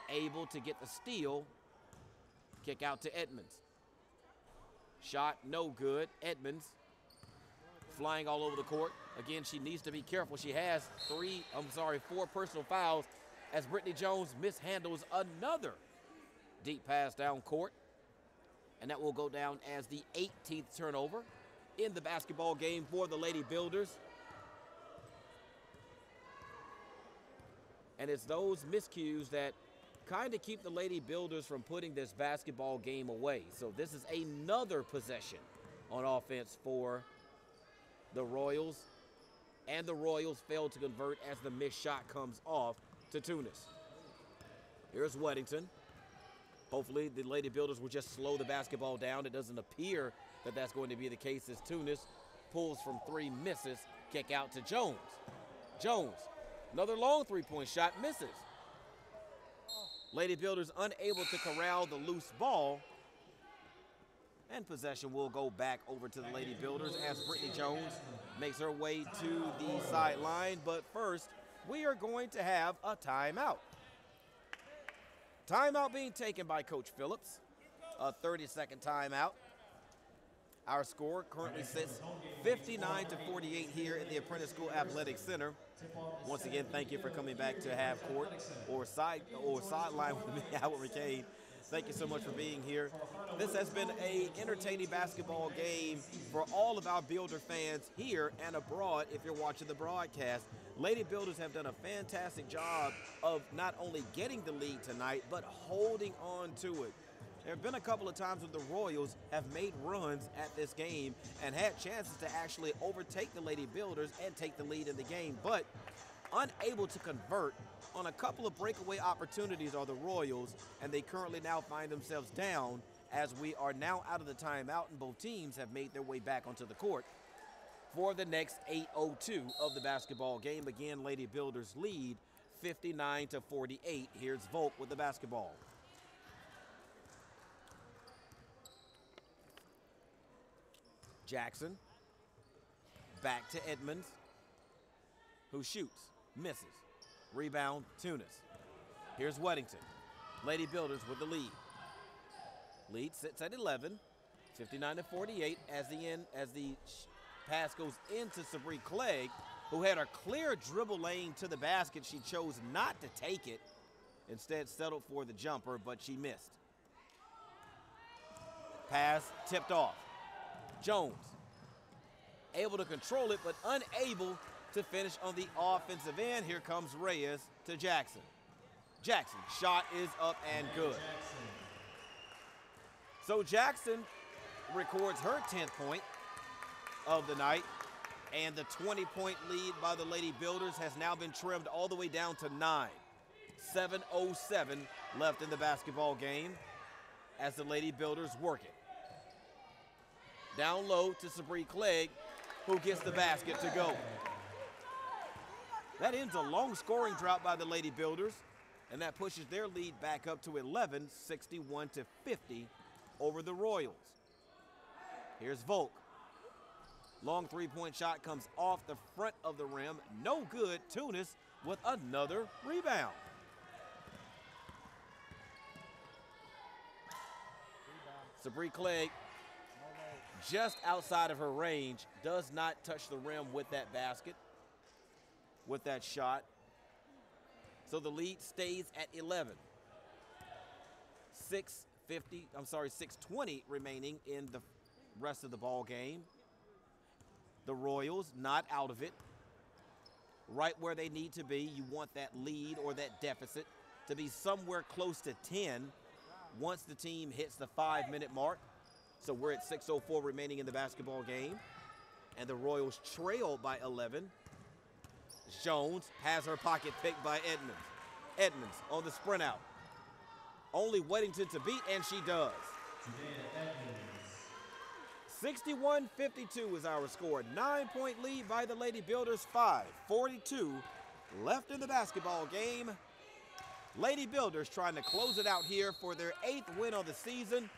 able to get the steal. Kick out to Edmonds. Shot no good. Edmonds flying all over the court. Again, she needs to be careful. She has 4 personal fouls, as Brittany Jones mishandles another deep pass down court. And that will go down as the 18th turnover in the basketball game for the Lady Builders. And it's those miscues that kind of keep the Lady Builders from putting this basketball game away. So this is another possession on offense for the Royals. And the Royals failed to convert as the missed shot comes off to Tunis. Here's Weddington. Hopefully the Lady Builders will just slow the basketball down. It doesn't appear that that's going to be the case, as Tunis pulls from 3, misses. Kick out to Jones. Jones, another long 3-point shot, misses. Lady Builders unable to corral the loose ball. And possession will go back over to the Lady Builders as Brittany Jones makes her way to the sideline. But first, we are going to have a timeout. Timeout being taken by Coach Phillips. A 30-second timeout. Our score currently sits 59-48 here in the Apprentice School Athletic Center. Once again, thank you for coming back to half court or sideline with me, Howard McCain. Thank you so much for being here. This has been an entertaining basketball game for all of our Builder fans here and abroad if you're watching the broadcast. Lady Builders have done a fantastic job of not only getting the lead tonight, but holding on to it. There have been a couple of times when the Royals have made runs at this game and had chances to actually overtake the Lady Builders and take the lead in the game, but unable to convert on a couple of breakaway opportunities are the Royals, and they currently now find themselves down as we are now out of the timeout, and both teams have made their way back onto the court for the next 8:02 of the basketball game. Again, Lady Builders lead 59-48. Here's Volk with the basketball. Jackson, back to Edmonds, who shoots, misses. Rebound, Tunis. Here's Weddington. Lady Builders with the lead. Lead sits at 11, 59-48 as the pass goes into Sabree Clegg, who had a clear dribble lane to the basket. She chose not to take it, instead settled for the jumper, but she missed. Pass tipped off. Jones, able to control it, but unable to finish on the offensive end. Here comes Reyes to Jackson. Jackson, shot is up and good. So Jackson records her 10th point of the night, and the 20-point lead by the Lady Builders has now been trimmed all the way down to 9. 7:07 left in the basketball game as the Lady Builders work it. Down low to Sabree Clegg, who gets the basket to go. That ends a long scoring drought by the Lady Builders, and that pushes their lead back up to 11, 61-50 over the Royals. Here's Volk. Long three-point shot comes off the front of the rim. No good. Tunis with another rebound. Sabree Clegg, just outside of her range, does not touch the rim with that basket, with that shot. So the lead stays at 11. 6:20 remaining in the rest of the ball game. The Royals not out of it. Right where they need to be. You want that lead or that deficit to be somewhere close to 10 once the team hits the 5-minute mark. So we're at 6:04 remaining in the basketball game. And the Royals trail by 11. Jones has her pocket picked by Edmonds. Edmonds on the sprint out. Only Weddington to beat, and she does. 61-52 is our score. 9-point lead by the Lady Builders, 5:42 left in the basketball game. Lady Builders trying to close it out here for their 8th win of the season,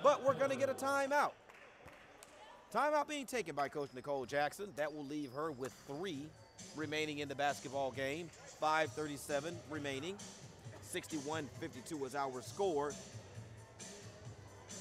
but we're going to get a timeout. Timeout being taken by Coach Nicole Jackson. That will leave her with 3 remaining in the basketball game. 5:37 remaining. 61-52 is our score.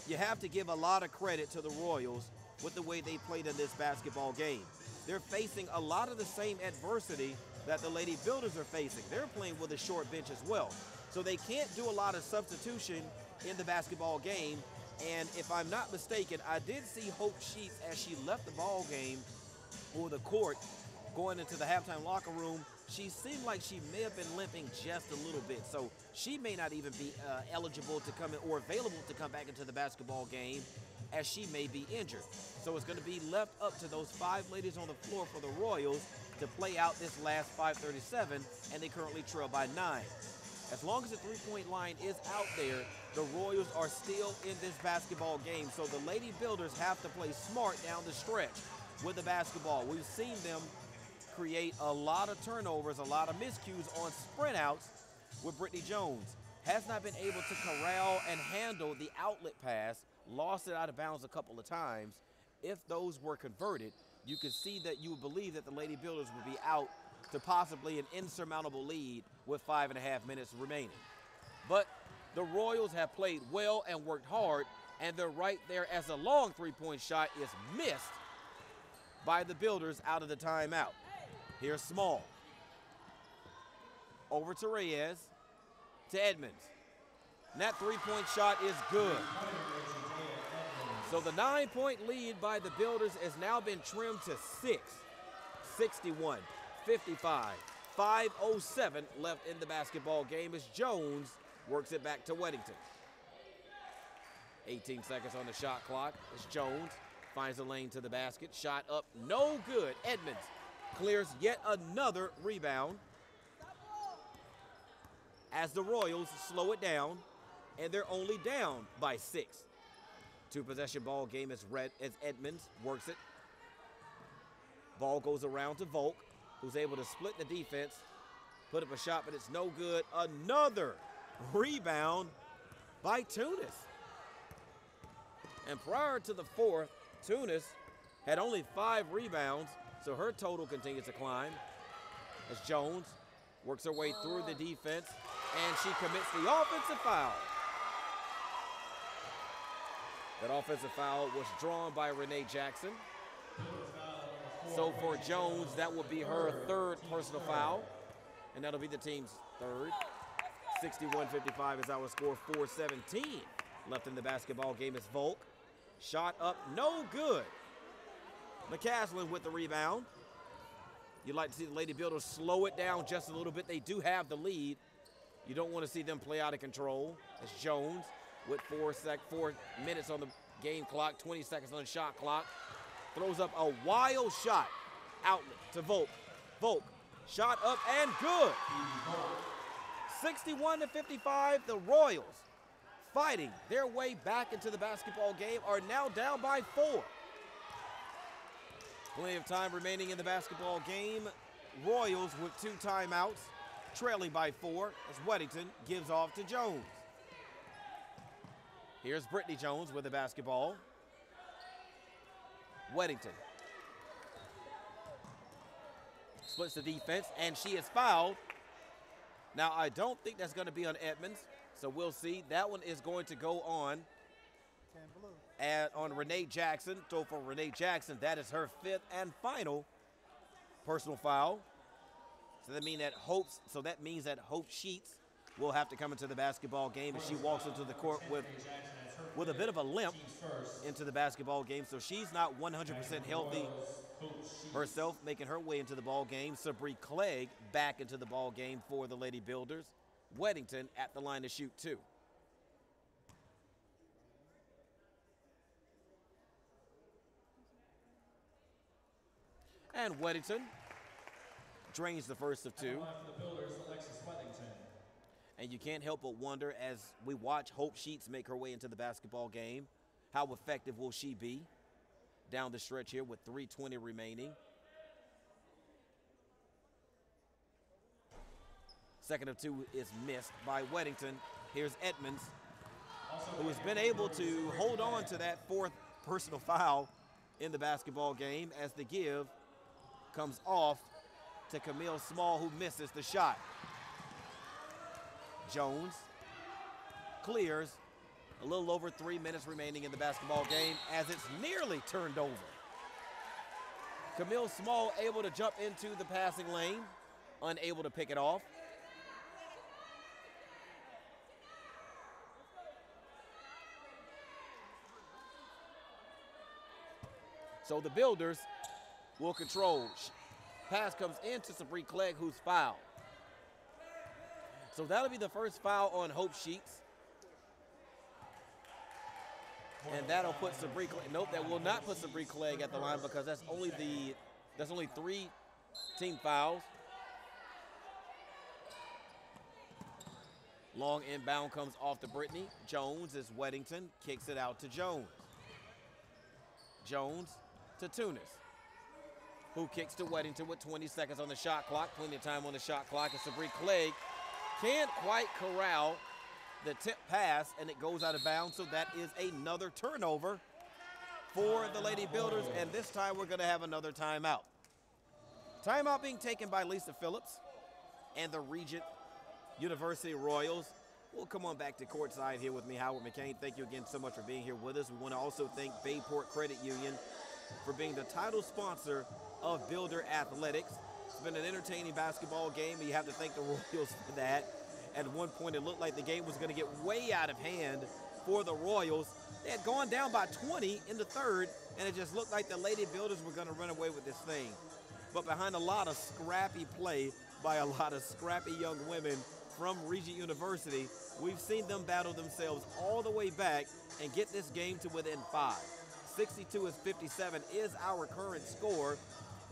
You have to give a lot of credit to the Royals with the way they played in this basketball game. They're facing a lot of the same adversity that the Lady Builders are facing. They're playing with a short bench as well. So they can't do a lot of substitution in the basketball game. And if I'm not mistaken, I did see Hope Sheets as she left the ball game or the court going into the halftime locker room. She seemed like she may have been limping just a little bit. So she may not even be eligible to come in or available to come back into the basketball game, as she may be injured. So it's going to be left up to those 5 ladies on the floor for the Royals to play out this last 5:37, and they currently trail by 9. As long as the three-point line is out there, the Royals are still in this basketball game. So the Lady Builders have to play smart down the stretch with the basketball. We've seen them create a lot of turnovers, a lot of miscues on sprint outs with Brittany Jones. Has not been able to corral and handle the outlet pass, lost it out of bounds a couple of times. If those were converted, you could see that you would believe that the Lady Builders would be out to possibly an insurmountable lead with 5.5 minutes remaining. But the Royals have played well and worked hard, and they're right there as a long three-point shot is missed by the Builders out of the timeout. Here's Small. Over to Reyes, to Edmonds. And that three-point shot is good. So the 9-point lead by the Builders has now been trimmed to 6. 61-55. 5:07 left in the basketball game as Jones works it back to Weddington. 18 seconds on the shot clock as Jones finds the lane to the basket. Shot up, no good. Edmonds clears yet another rebound as the Royals slow it down, and they're only down by 6. 2-possession ball game as Edmonds works it. Ball goes around to Volk, who's able to split the defense, put up a shot, but it's no good. Another rebound by Tunis. And prior to the 4th, Tunis had only 5 rebounds, so her total continues to climb as Jones works her way through the defense, and she commits the offensive foul. That offensive foul was drawn by Renee Jackson. So for Jones, that will be her 3rd personal foul, and that'll be the team's 3rd. 61-55 is our score. 4:17 left in the basketball game as Volk. Shot up, no good. McCaslin with the rebound. You'd like to see the Lady Builders slow it down just a little bit. They do have the lead. You don't want to see them play out of control as Jones with 4 minutes on the game clock, 20 seconds on the shot clock. Throws up a wild shot outlet to Volk. Volk, shot up and good. 61-55, the Royals, fighting their way back into the basketball game, are now down by 4. Plenty of time remaining in the basketball game. Royals with 2 timeouts, trailing by 4 as Weddington gives off to Jones. Here's Brittany Jones with the basketball. Weddington splits the defense, and she is fouled. Now, I don't think that's going to be on Edmonds, so we'll see. That one is going to go on Renee Jackson. So for Renee Jackson, that is her 5th and final personal foul. So that means that Hope Sheets will have to come into the basketball game, as she walks into the court with a bit of a limp into the basketball game. So she's not 100% healthy herself, making her way into the ball game. Sabree Clegg back into the ball game for the Lady Builders. Weddington at the line to shoot 2. And Weddington drains the first of 2. And you can't help but wonder, as we watch Hope Sheets make her way into the basketball game, how effective will she be down the stretch here with 3:20 remaining. Second of 2 is missed by Weddington. Here's Edmonds, who has been able to hold on to that 4th personal foul in the basketball game, as the give comes off to Camille Small, who misses the shot. Jones clears. A little over 3 minutes remaining in the basketball game, as it's nearly turned over. Camille Small able to jump into the passing lane, unable to pick it off. So the Builders will control. Pass comes into Sabree Clegg, who's fouled. So that'll be the first foul on Hope Sheets. And that'll put Sabree Clegg. Nope, that will not put Sabree Clegg at the line, because that's only 3 team fouls. Long inbound comes off to Brittany. Jones as Weddington kicks it out to Jones. Jones to Tunis, who kicks to Weddington with 20 seconds on the shot clock. Plenty of time on the shot clock, and Sabree Clegg can't quite corral the tip pass, and it goes out of bounds. So that is another turnover for the Lady Builders, and this time we're going to have another timeout. Timeout being taken by Lisa Phillips and the Regent University Royals. We'll come on back to courtside here with me, Howard McCain. Thank you again so much for being here with us. We want to also thank Bayport Credit Union for being the title sponsor of Builder Athletics. It's been an entertaining basketball game, and you have to thank the Royals for that. At one point, it looked like the game was going to get way out of hand for the Royals. They had gone down by 20 in the 3rd, and it just looked like the Lady Builders were going to run away with this thing. But behind a lot of scrappy play by a lot of scrappy young women from Regent University, we've seen them battle themselves all the way back and get this game to within 5. 62-57 is our current score.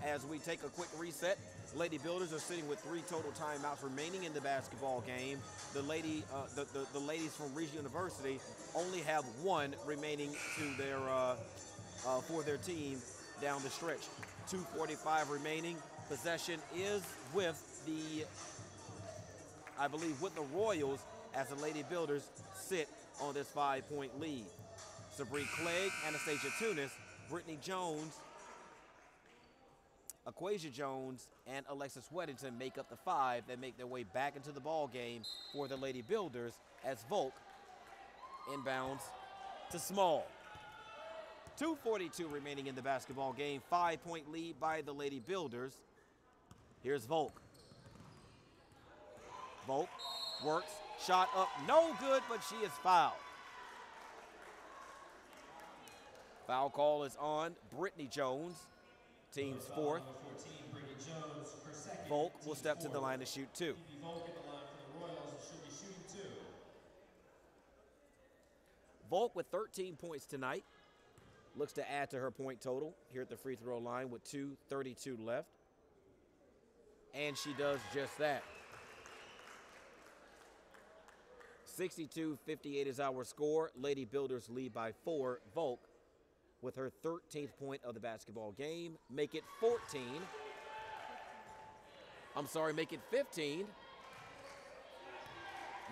As we take a quick reset, Lady Builders are sitting with 3 total timeouts remaining in the basketball game. The ladies from Regent University only have 1 remaining to their for their team down the stretch. 2:45 remaining. Possession is with I believe with the Royals, as the Lady Builders sit on this 5-point lead. Sabree Clegg, Anastasia Tunis, Brittany Jones, Aquasia Jones, and Alexis Weddington make up the 5 that make their way back into the ball game for the Lady Builders, as Volk inbounds to Small. 2:42 remaining in the basketball game. 5-point lead by the Lady Builders. Here's Volk. Volk works, shot up, no good, but she is fouled. Foul call is on Brittany Jones, team's 4th. Volk will step to the line to shoot 2. Volk with 13 points tonight. Looks to add to her point total here at the free throw line with 2:32 left. And she does just that. 62-58 is our score. Lady Builders lead by 4. Volk with her 13th point of the basketball game. Make it 14. I'm sorry, make it 15.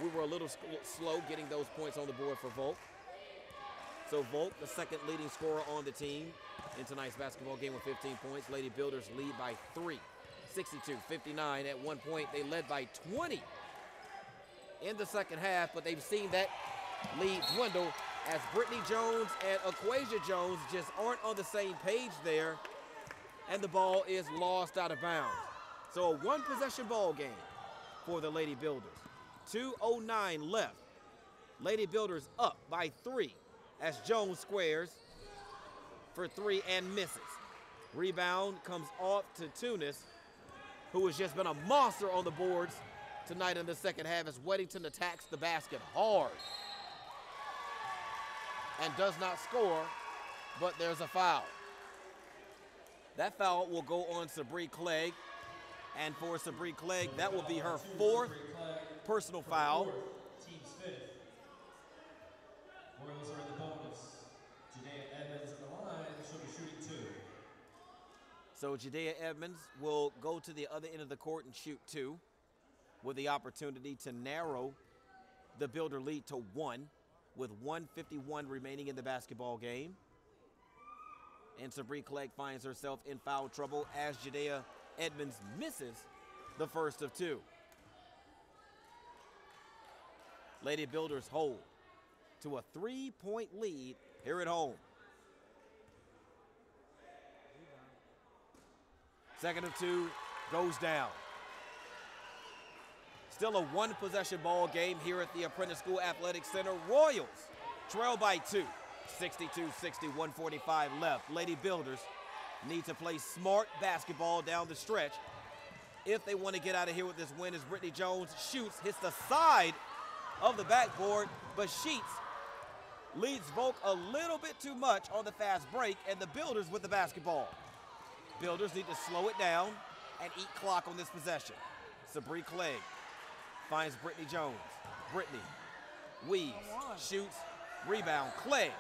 We were a little slow getting those points on the board for Volk. So Volk, the second leading scorer on the team in tonight's basketball game with 15 points. Lady Builders lead by 3. 62-59. At one point, they led by 20 in the second half, but they've seen that lead dwindle as Brittany Jones and Aquasia Jones just aren't on the same page there, and the ball is lost out of bounds. So a one-possession ball game for the Lady Builders. 2:09 left. Lady Builders up by 3 as Jones squares for 3 and misses. Rebound comes off to Tunis, who has just been a monster on the boards tonight in the second half as Weddington attacks the basket hard and does not score, but there's a foul. That foul will go on Sabree Clegg, and for Sabree Clegg, that will be her 4th personal foul. Team's 5th. Royals are in the bonus. Jadea Edmonds on the line. She'll be shooting 2. So Jadea Edmonds will go to the other end of the court and shoot 2 with the opportunity to narrow the Builder lead to 1 with 1:51 remaining in the basketball game. And Sabree Clegg finds herself in foul trouble as Jadea Edmonds misses the first of 2. Lady Builders hold to a 3-point lead here at home. Second of 2 goes down. Still a one-possession ball game here at the Apprentice School Athletic Center. Royals trail by 2. 62-60, 145 left. Lady Builders need to play smart basketball down the stretch if they want to get out of here with this win as Brittany Jones shoots, hits the side of the backboard, but Sheets leads Volk a little bit too much on the fast break, and the Builders with the basketball. Builders need to slow it down and eat clock on this possession. Sabree Clegg finds Brittany Jones. Brittany weaves, shoots, rebound. Clegg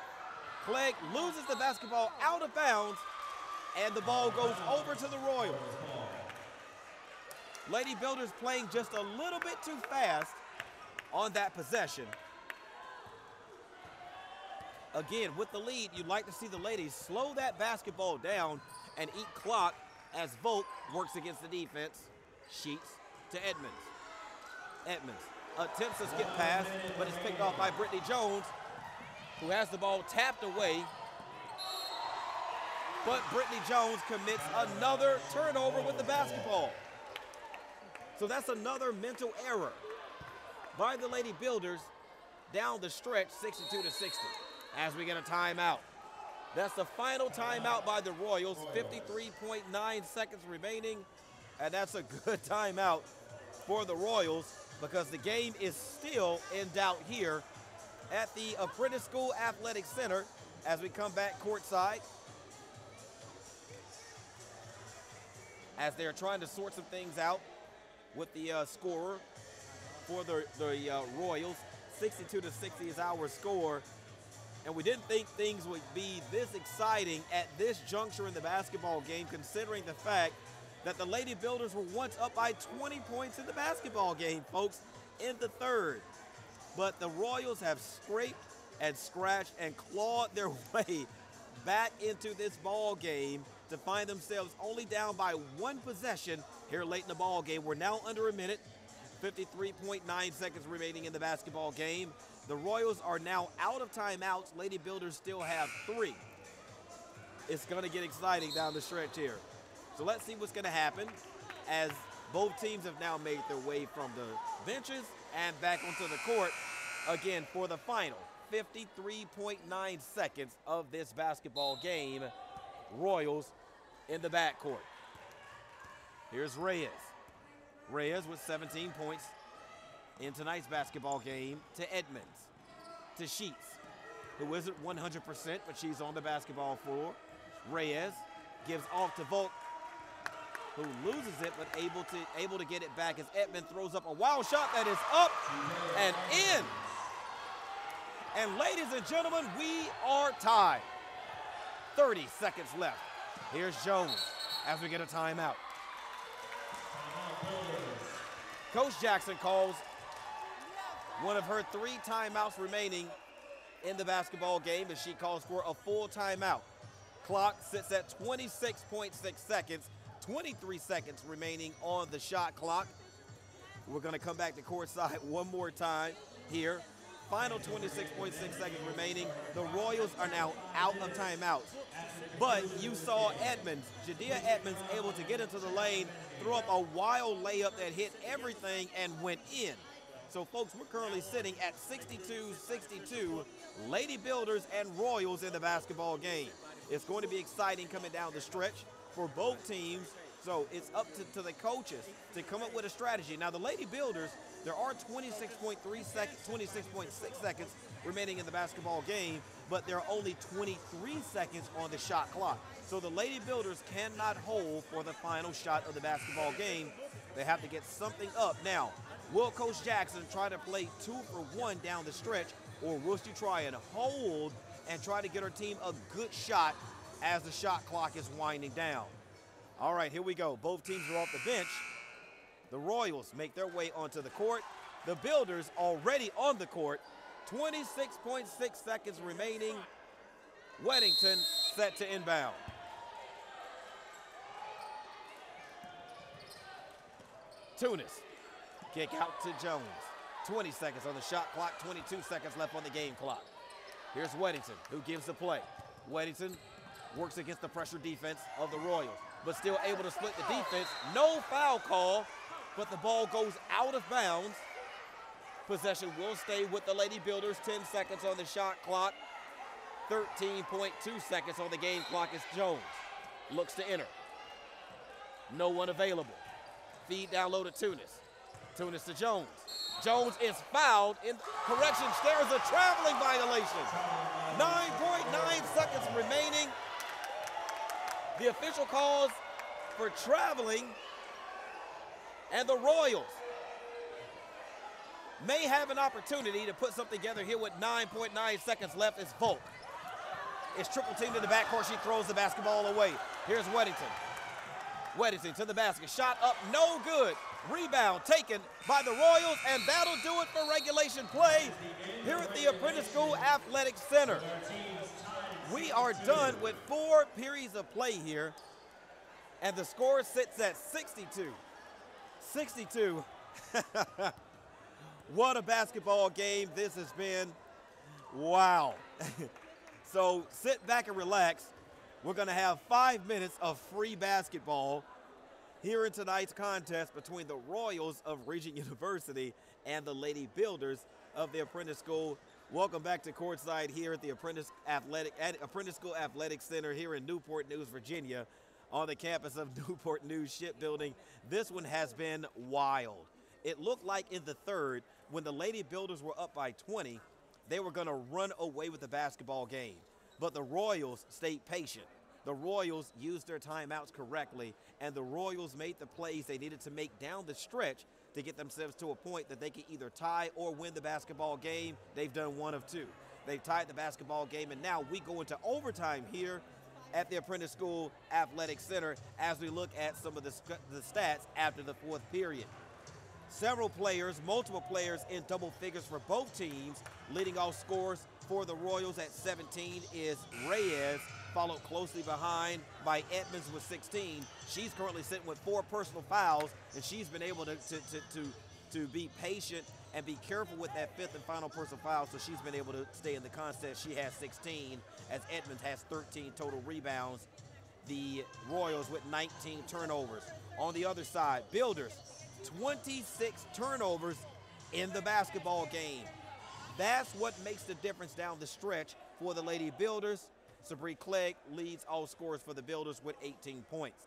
loses the basketball out of bounds, and the ball goes over to the Royals. Lady Builders playing just a little bit too fast on that possession. Again, with the lead, you'd like to see the ladies slow that basketball down and eat clock as Volk works against the defense. Sheets to Edmonds. Edmonds attempts to skip pass, but it's picked off by Brittany Jones, who has the ball tapped away. But Brittany Jones commits another turnover with the basketball. So that's another mental error by the Lady Builders down the stretch, 62-60, as we get a timeout. That's the final timeout by the Royals, 53.9 seconds remaining, and that's a good timeout for the Royals because the game is still in doubt here at the Apprentice School Athletic Center as we come back courtside. As they're trying to sort some things out with the scorer for the Royals. 62-60 is our score. And we didn't think things would be this exciting at this juncture in the basketball game, considering the fact that the Lady Builders were once up by 20 points in the basketball game, folks, in the third. But the Royals have scraped and scratched and clawed their way back into this ball game to find themselves only down by 1 possession here late in the ball game. We're now under a minute, 53.9 seconds remaining in the basketball game. The Royals are now out of timeouts. Lady Builders still have 3. It's going to get exciting down the stretch here. So let's see what's going to happen as both teams have now made their way from the benches and back onto the court again for the final 53.9 seconds of this basketball game. Royals in the backcourt. Here's Reyes. Reyes with 17 points in tonight's basketball game to Edmonds, to Sheets. who isn't 100%, but she's on the basketball floor. Reyes gives off to Volk, who loses it, but able to get it back as Edmond throws up a wild shot that is up and in. And ladies and gentlemen, we are tied. 30 seconds left. Here's Jones as we get a timeout. Coach Jackson calls one of her 3 timeouts remaining in the basketball game as she calls for a full timeout. Clock sits at 26.6 seconds, 23 seconds remaining on the shot clock. We're going to come back to courtside one more time here. Final 26.6 seconds remaining. The Royals are now out of timeouts. But you saw Edmonds, Jadea Edmonds, able to get into the lane, throw up a wild layup that hit everything and went in. So, folks, we're currently sitting at 62-62, Lady Builders and Royals in the basketball game. It's going to be exciting coming down the stretch for both teams. So it's up to the coaches to come up with a strategy. Now, the Lady Builders, there are 26.6 seconds remaining in the basketball game, but there are only 23 seconds on the shot clock. So the Lady Builders cannot hold for the final shot of the basketball game. They have to get something up. Now, will Coach Jackson try to play 2 for 1 down the stretch, or will she try and hold and try to get her team a good shot as the shot clock is winding down? All right, here we go. Both teams are off the bench. The Royals make their way onto the court. The Builders already on the court. 26.6 seconds remaining. Weddington set to inbound. Tunis, kick out to Jones. 20 seconds on the shot clock, 22 seconds left on the game clock. Here's Weddington, who gives the play. Weddington works against the pressure defense of the Royals, but still able to split the defense. No foul call, but the ball goes out of bounds. Possession will stay with the Lady Builders. 10 seconds on the shot clock. 13.2 seconds on the game clock as Jones looks to enter. No one available. Feed down low to Tunis. Tunis to Jones. Jones is fouled. In correction, there's a traveling violation. 9.9 seconds remaining. The official calls for traveling, and the Royals may have an opportunity to put something together here with 9.9 seconds left. It's Volk. It's triple team to the backcourt. She throws the basketball away. Here's Weddington. Weddington to the basket. Shot up, no good. Rebound taken by the Royals, and that'll do it for regulation play here at the Apprentice School Athletic Center. We are done with 4 periods of play here, and the score sits at 62. 62. What a basketball game this has been. Wow. So sit back and relax. We're going to have 5 minutes of free basketball here in tonight's contest between the Royals of Regent University and the Lady Builders of the Apprentice School. Welcome back to courtside here at the Apprentice School Athletic Center here in Newport News, Virginia, on the campus of Newport News Shipbuilding. This one has been wild. It looked like in the third, when the Lady Builders were up by 20, they were going to run away with the basketball game. But the Royals stayed patient. The Royals used their timeouts correctly, and the Royals made the plays they needed to make down the stretch to get themselves to a point that they could either tie or win the basketball game. They've done one of two. They've tied the basketball game, and now we go into overtime here at the Apprentice School Athletic Center as we look at some of the stats after the fourth period. Several players, multiple players in double figures for both teams. Leading off scores for the Royals at 17 is Reyes, followed closely behind by Edmonds with 16. She's currently sitting with 4 personal fouls, and she's been able to be patient and be careful with that 5th and final personal foul, so she's been able to stay in the contest. She has 16, as Edmonds has 13 total rebounds. The Royals with 19 turnovers. On the other side, Builders, 26 turnovers in the basketball game. That's what makes the difference down the stretch for the Lady Builders. Sabree Clegg leads all scorers for the Builders with 18 points.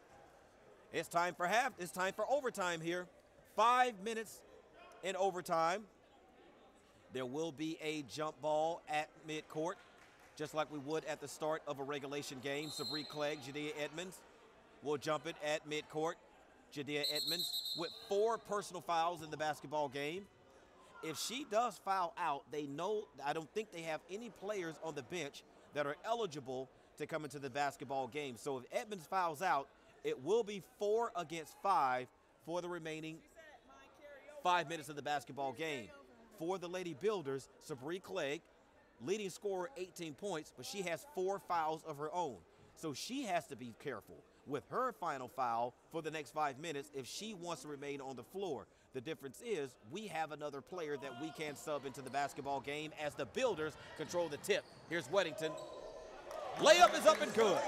It's time for overtime here. 5 minutes in overtime. There will be a jump ball at midcourt. just like we would at the start of a regulation game. Sabree Clegg, Jadea Edmonds will jump it at midcourt. Jadea Edmonds with 4 personal fouls in the basketball game. If she does foul out, they know, I don't think they have any players on the bench that are eligible to come into the basketball game. So if Edmonds fouls out, it will be 4 against 5 for the remaining 5 minutes of the basketball game. For the Lady Builders, Sabree Clegg, leading scorer, 18 points, but she has 4 fouls of her own. So she has to be careful with her final foul for the next 5 minutes if she wants to remain on the floor. The difference is we have another player that we can sub into the basketball game as the Builders control the tip. Here's Weddington. Layup is up and good.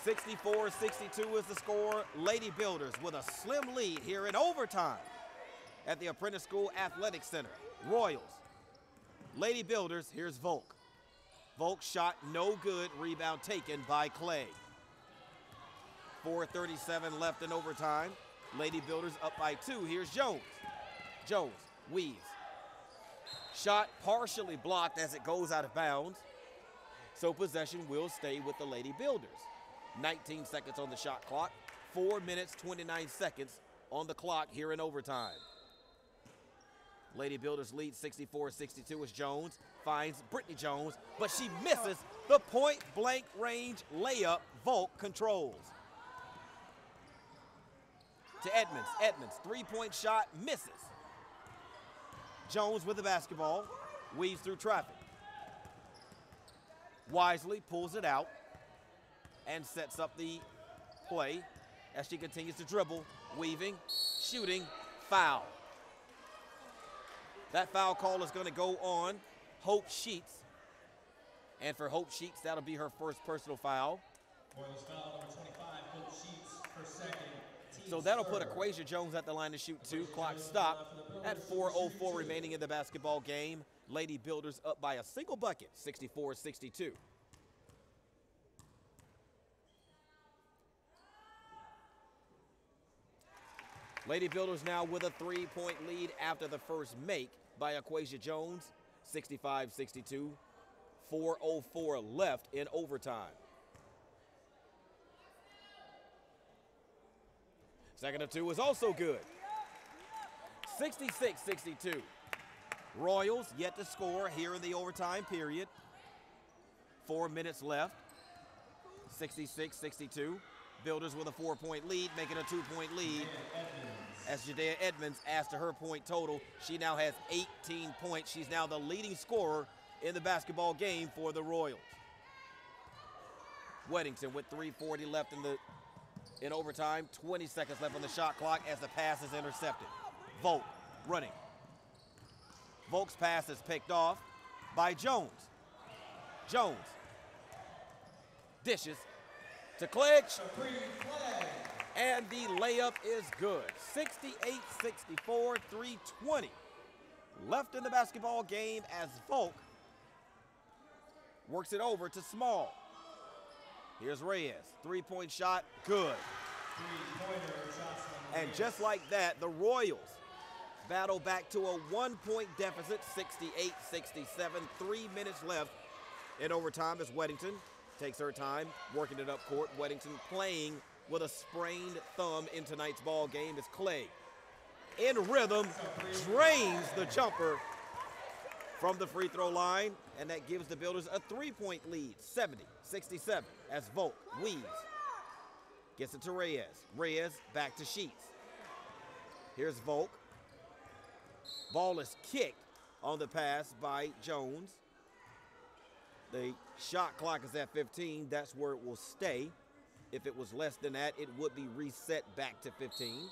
64-62 is the score. Lady Builders with a slim lead here in overtime at the Apprentice School Athletic Center. Royals. Lady Builders, here's Volk. Volk shot no good, rebound taken by Clegg. 4:37 left in overtime. Lady Builders up by 2. Here's Jones. Jones weaves. Shot partially blocked as it goes out of bounds. So possession will stay with the Lady Builders. 19 seconds on the shot clock. 4 minutes, 29 seconds on the clock here in overtime. Lady Builders lead 64-62 as Jones finds Brittany Jones, but she misses the point-blank range layup. Volk controls. To Edmonds. Edmonds, three-point shot, misses. Jones with the basketball, weaves through traffic. Wisely pulls it out and sets up the play as she continues to dribble, weaving, shooting, foul. That foul call is going to go on Hope Sheets. And for Hope Sheets, that'll be her first personal foul. Royals foul number 25, Hope Sheets, her second. So that'll put Aquasia Jones at the line to shoot 2. Clock stop at 4:04 remaining in the basketball game. Lady Builders up by a single bucket, 64-62. Lady Builders now with a 3-point lead after the first make by Aquasia Jones, 65-62. 4:04 left in overtime. Second of 2 is also good. 66-62. Royals yet to score here in the overtime period. 4 minutes left. 66-62. Builders with a 4-point lead, making a 2-point lead. As Jadea Edmonds adds to her point total, she now has 18 points. She's now the leading scorer in the basketball game for the Royals. Weddington with 3:40 left in overtime. 20 seconds left on the shot clock as the pass is intercepted. Volk running. Volk's pass is picked off by Jones. Jones dishes to Clegg. And the layup is good. 68-64, 3:20 left in the basketball game as Volk works it over to Small. Here's Reyes, 3-point shot, good. And just like that, the Royals battle back to a 1-point deficit, 68-67, 3 minutes left in overtime as Weddington takes her time, working it up court. Weddington playing with a sprained thumb in tonight's ball game as Clegg, in rhythm, drains the jumper from the free throw line, and that gives the Builders a 3-point lead, 70-67, as Volk weaves. Gets it to Reyes. Reyes back to Sheets. Here's Volk. Ball is kicked on the pass by Jones. The shot clock is at 15. That's where it will stay. If it was less than that, it would be reset back to 15.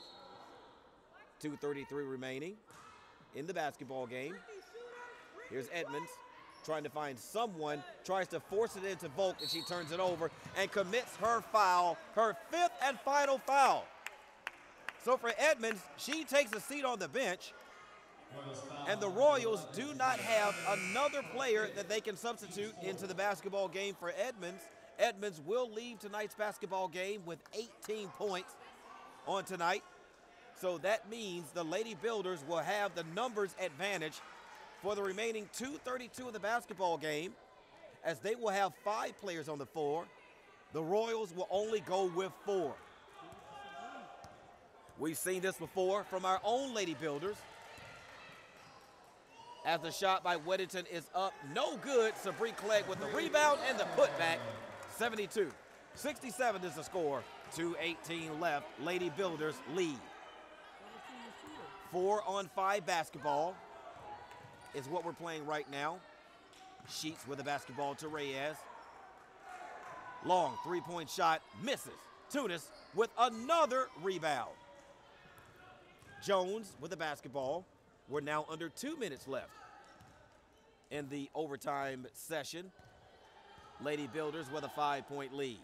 2:33 remaining in the basketball game. Here's Edmonds trying to find someone, tries to force it into Volk, and she turns it over and commits her foul, her 5th and final foul. So for Edmonds, she takes a seat on the bench, and the Royals do not have another player that they can substitute into the basketball game for Edmonds. Edmonds will leave tonight's basketball game with 18 points on tonight. So that means the Lady Builders will have the numbers advantage for the remaining 2:32 of the basketball game, as they will have 5 players on the floor. The Royals will only go with 4. We've seen this before from our own Lady Builders. As the shot by Weddington is up, no good. Sabree Clegg with the rebound and the putback. 72-67 is the score. 2:18 left. Lady Builders lead. 4-on-5 basketball is what we're playing right now. Sheets with the basketball to Reyes. Long three-point shot, misses. Tunis with another rebound. Jones with the basketball. We're now under 2 minutes left in the overtime session. Lady Builders with a 5-point lead.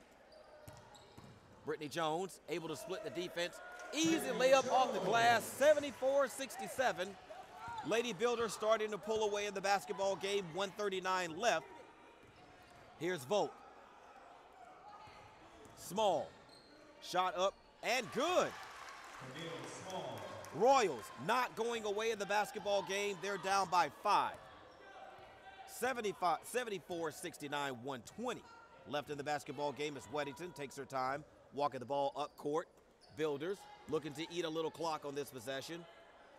Brittany Jones able to split the defense. Easy layup off the glass, 74-67. Lady Builders starting to pull away in the basketball game, 1:39 left. Here's Volk. Small, shot up and good. Royals not going away in the basketball game. They're down by 5. 74-69, 1:20 left in the basketball game as Weddington takes her time, walking the ball up court. Builders looking to eat a little clock on this possession.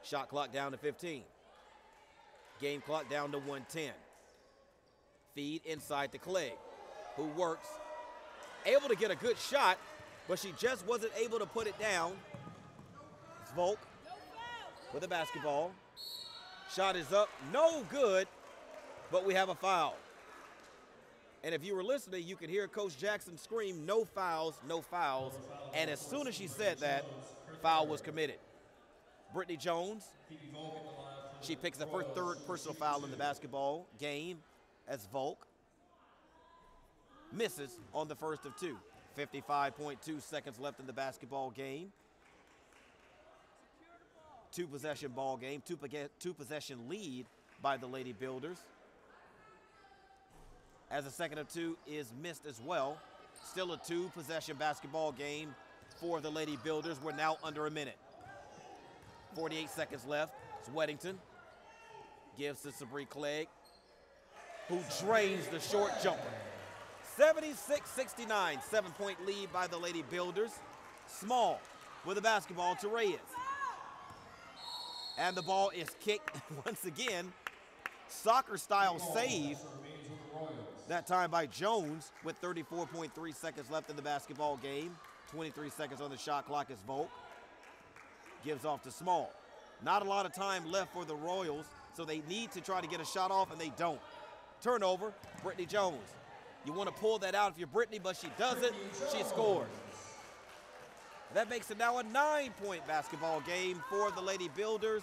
Shot clock down to 15. Game clock down to 1:10. Feed inside to Clegg, who works. Able to get a good shot, but she just wasn't able to put it down. It's Volk with the basketball. Shot is up, no good, but we have a foul. And if you were listening, you could hear Coach Jackson scream, "No fouls, no fouls." And as soon as she said that, foul was committed. Brittany Jones, she picks the third personal foul in the basketball game as Volk misses on the first of 2. 55.2 seconds left in the basketball game. 2-possession ball game, 2-possession lead by the Lady Builders. As a second of 2 is missed as well. Still a 2-possession basketball game for the Lady Builders. We're now under a minute. 48 seconds left. It's Weddington. Gives to Sabree Clegg, who drains the short jumper. 76-69, 7-point lead by the Lady Builders. Small with the basketball to Reyes. And the ball is kicked once again. Soccer-style save, that time by Jones with 34.3 seconds left in the basketball game. 23 seconds on the shot clock as Volk gives off to Small. Not a lot of time left for the Royals, so they need to try to get a shot off, and they don't. Turnover, Brittany Jones. You want to pull that out if you're Brittany, but she doesn't. She scores. That makes it now a 9-point basketball game for the Lady Builders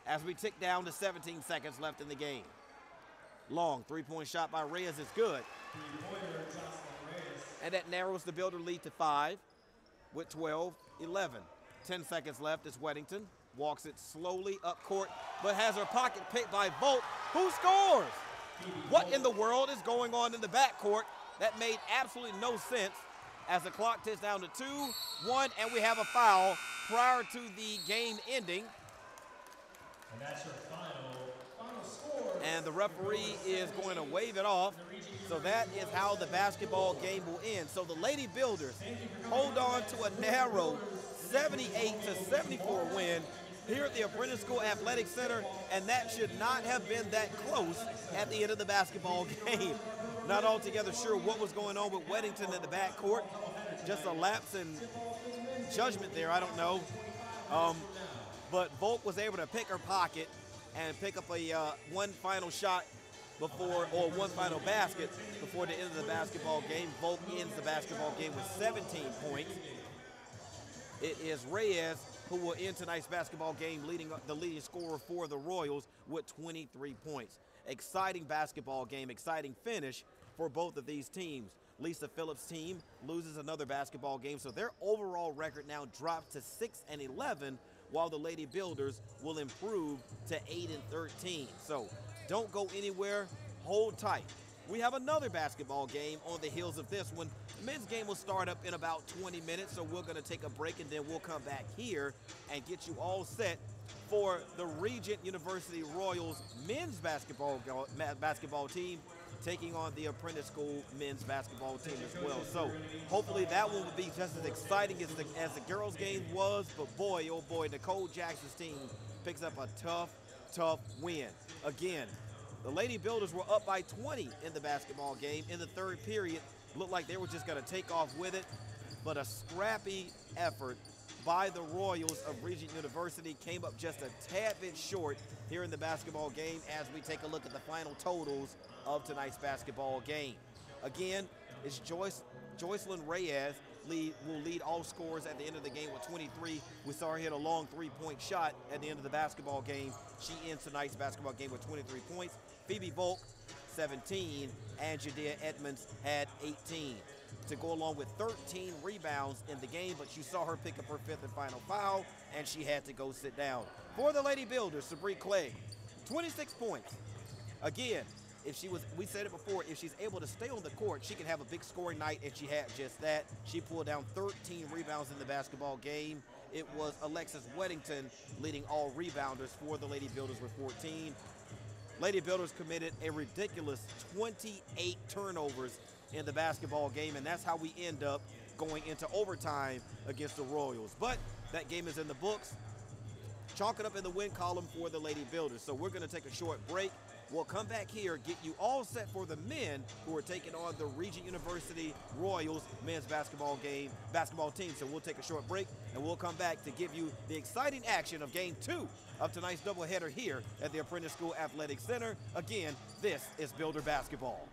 as we tick down to 17 seconds left in the game. Long three-point shot by Reyes is good. And that narrows the Builder lead to 5 with 12-11. 10 seconds left as Weddington walks it slowly up court, but has her pocket picked by Volk, who scores. What in the world is going on in the backcourt? That made absolutely no sense as the clock ticks down to 2-1, and we have a foul prior to the game ending. And that's your final score. And the referee is going to wave it off. So that is how the basketball game will end. So the Lady Builders hold on to a narrow 78-74 win here at the Apprentice School Athletic Center, and that should not have been that close at the end of the basketball game. Not altogether sure what was going on with Weddington in the backcourt. Just a lapse in judgment there, I don't know. But Volk was able to pick her pocket and pick up a one final shot before, or one final basket before the end of the basketball game. Volk ends the basketball game with 17 points. It is Reyes who will end tonight's basketball game the leading scorer for the Royals with 23 points. Exciting basketball game, exciting finish for both of these teams. Lisa Phillips' team loses another basketball game, so their overall record now drops to 6-11, while the Lady Builders will improve to 8-13. So don't go anywhere, hold tight. We have another basketball game on the heels of this one. The men's game will start up in about 20 minutes, so we're going to take a break, and then we'll come back here and get you all set for the Regent University Royals men's basketball team, taking on the Apprentice School men's basketball team as well. So hopefully that one will be just as exciting as the girls' game was, but boy, oh boy, Nicole Jackson's team picks up a tough win. Again, the Lady Builders were up by 20 in the basketball game in the third period. Looked like they were just going to take off with it, but a scrappy effort by the Royals of Regent University came up just a tad bit short here in the basketball game as we take a look at the final totals of tonight's basketball game. Again, it's Joycelyn Reyes will lead all scorers at the end of the game with 23. We saw her hit a long three-point shot at the end of the basketball game. She ends tonight's basketball game with 23 points. Phoebe Volk, 17, and Jadea Edmonds had 18 to go along with 13 rebounds in the game, but you saw her pick up her fifth and final foul, and she had to go sit down. For the Lady Builders, Sabree Clegg, 26 points. Again, we said it before, if she's able to stay on the court, she can have a big scoring night, and she had just that. She pulled down 13 rebounds in the basketball game. It was Alexis Weddington leading all rebounders for the Lady Builders with 14. Lady Builders committed a ridiculous 28 turnovers in the basketball game, and that's how we end up going into overtime against the Royals. But that game is in the books. Chalk it up in the win column for the Lady Builders. So we're going to take a short break. We'll come back here, get you all set for the men who are taking on the Regent University Royals men's basketball team. So we'll take a short break, and we'll come back to give you the exciting action of Game 2 of tonight's doubleheader here at the Apprentice School Athletic Center. Again, this is Builder Basketball.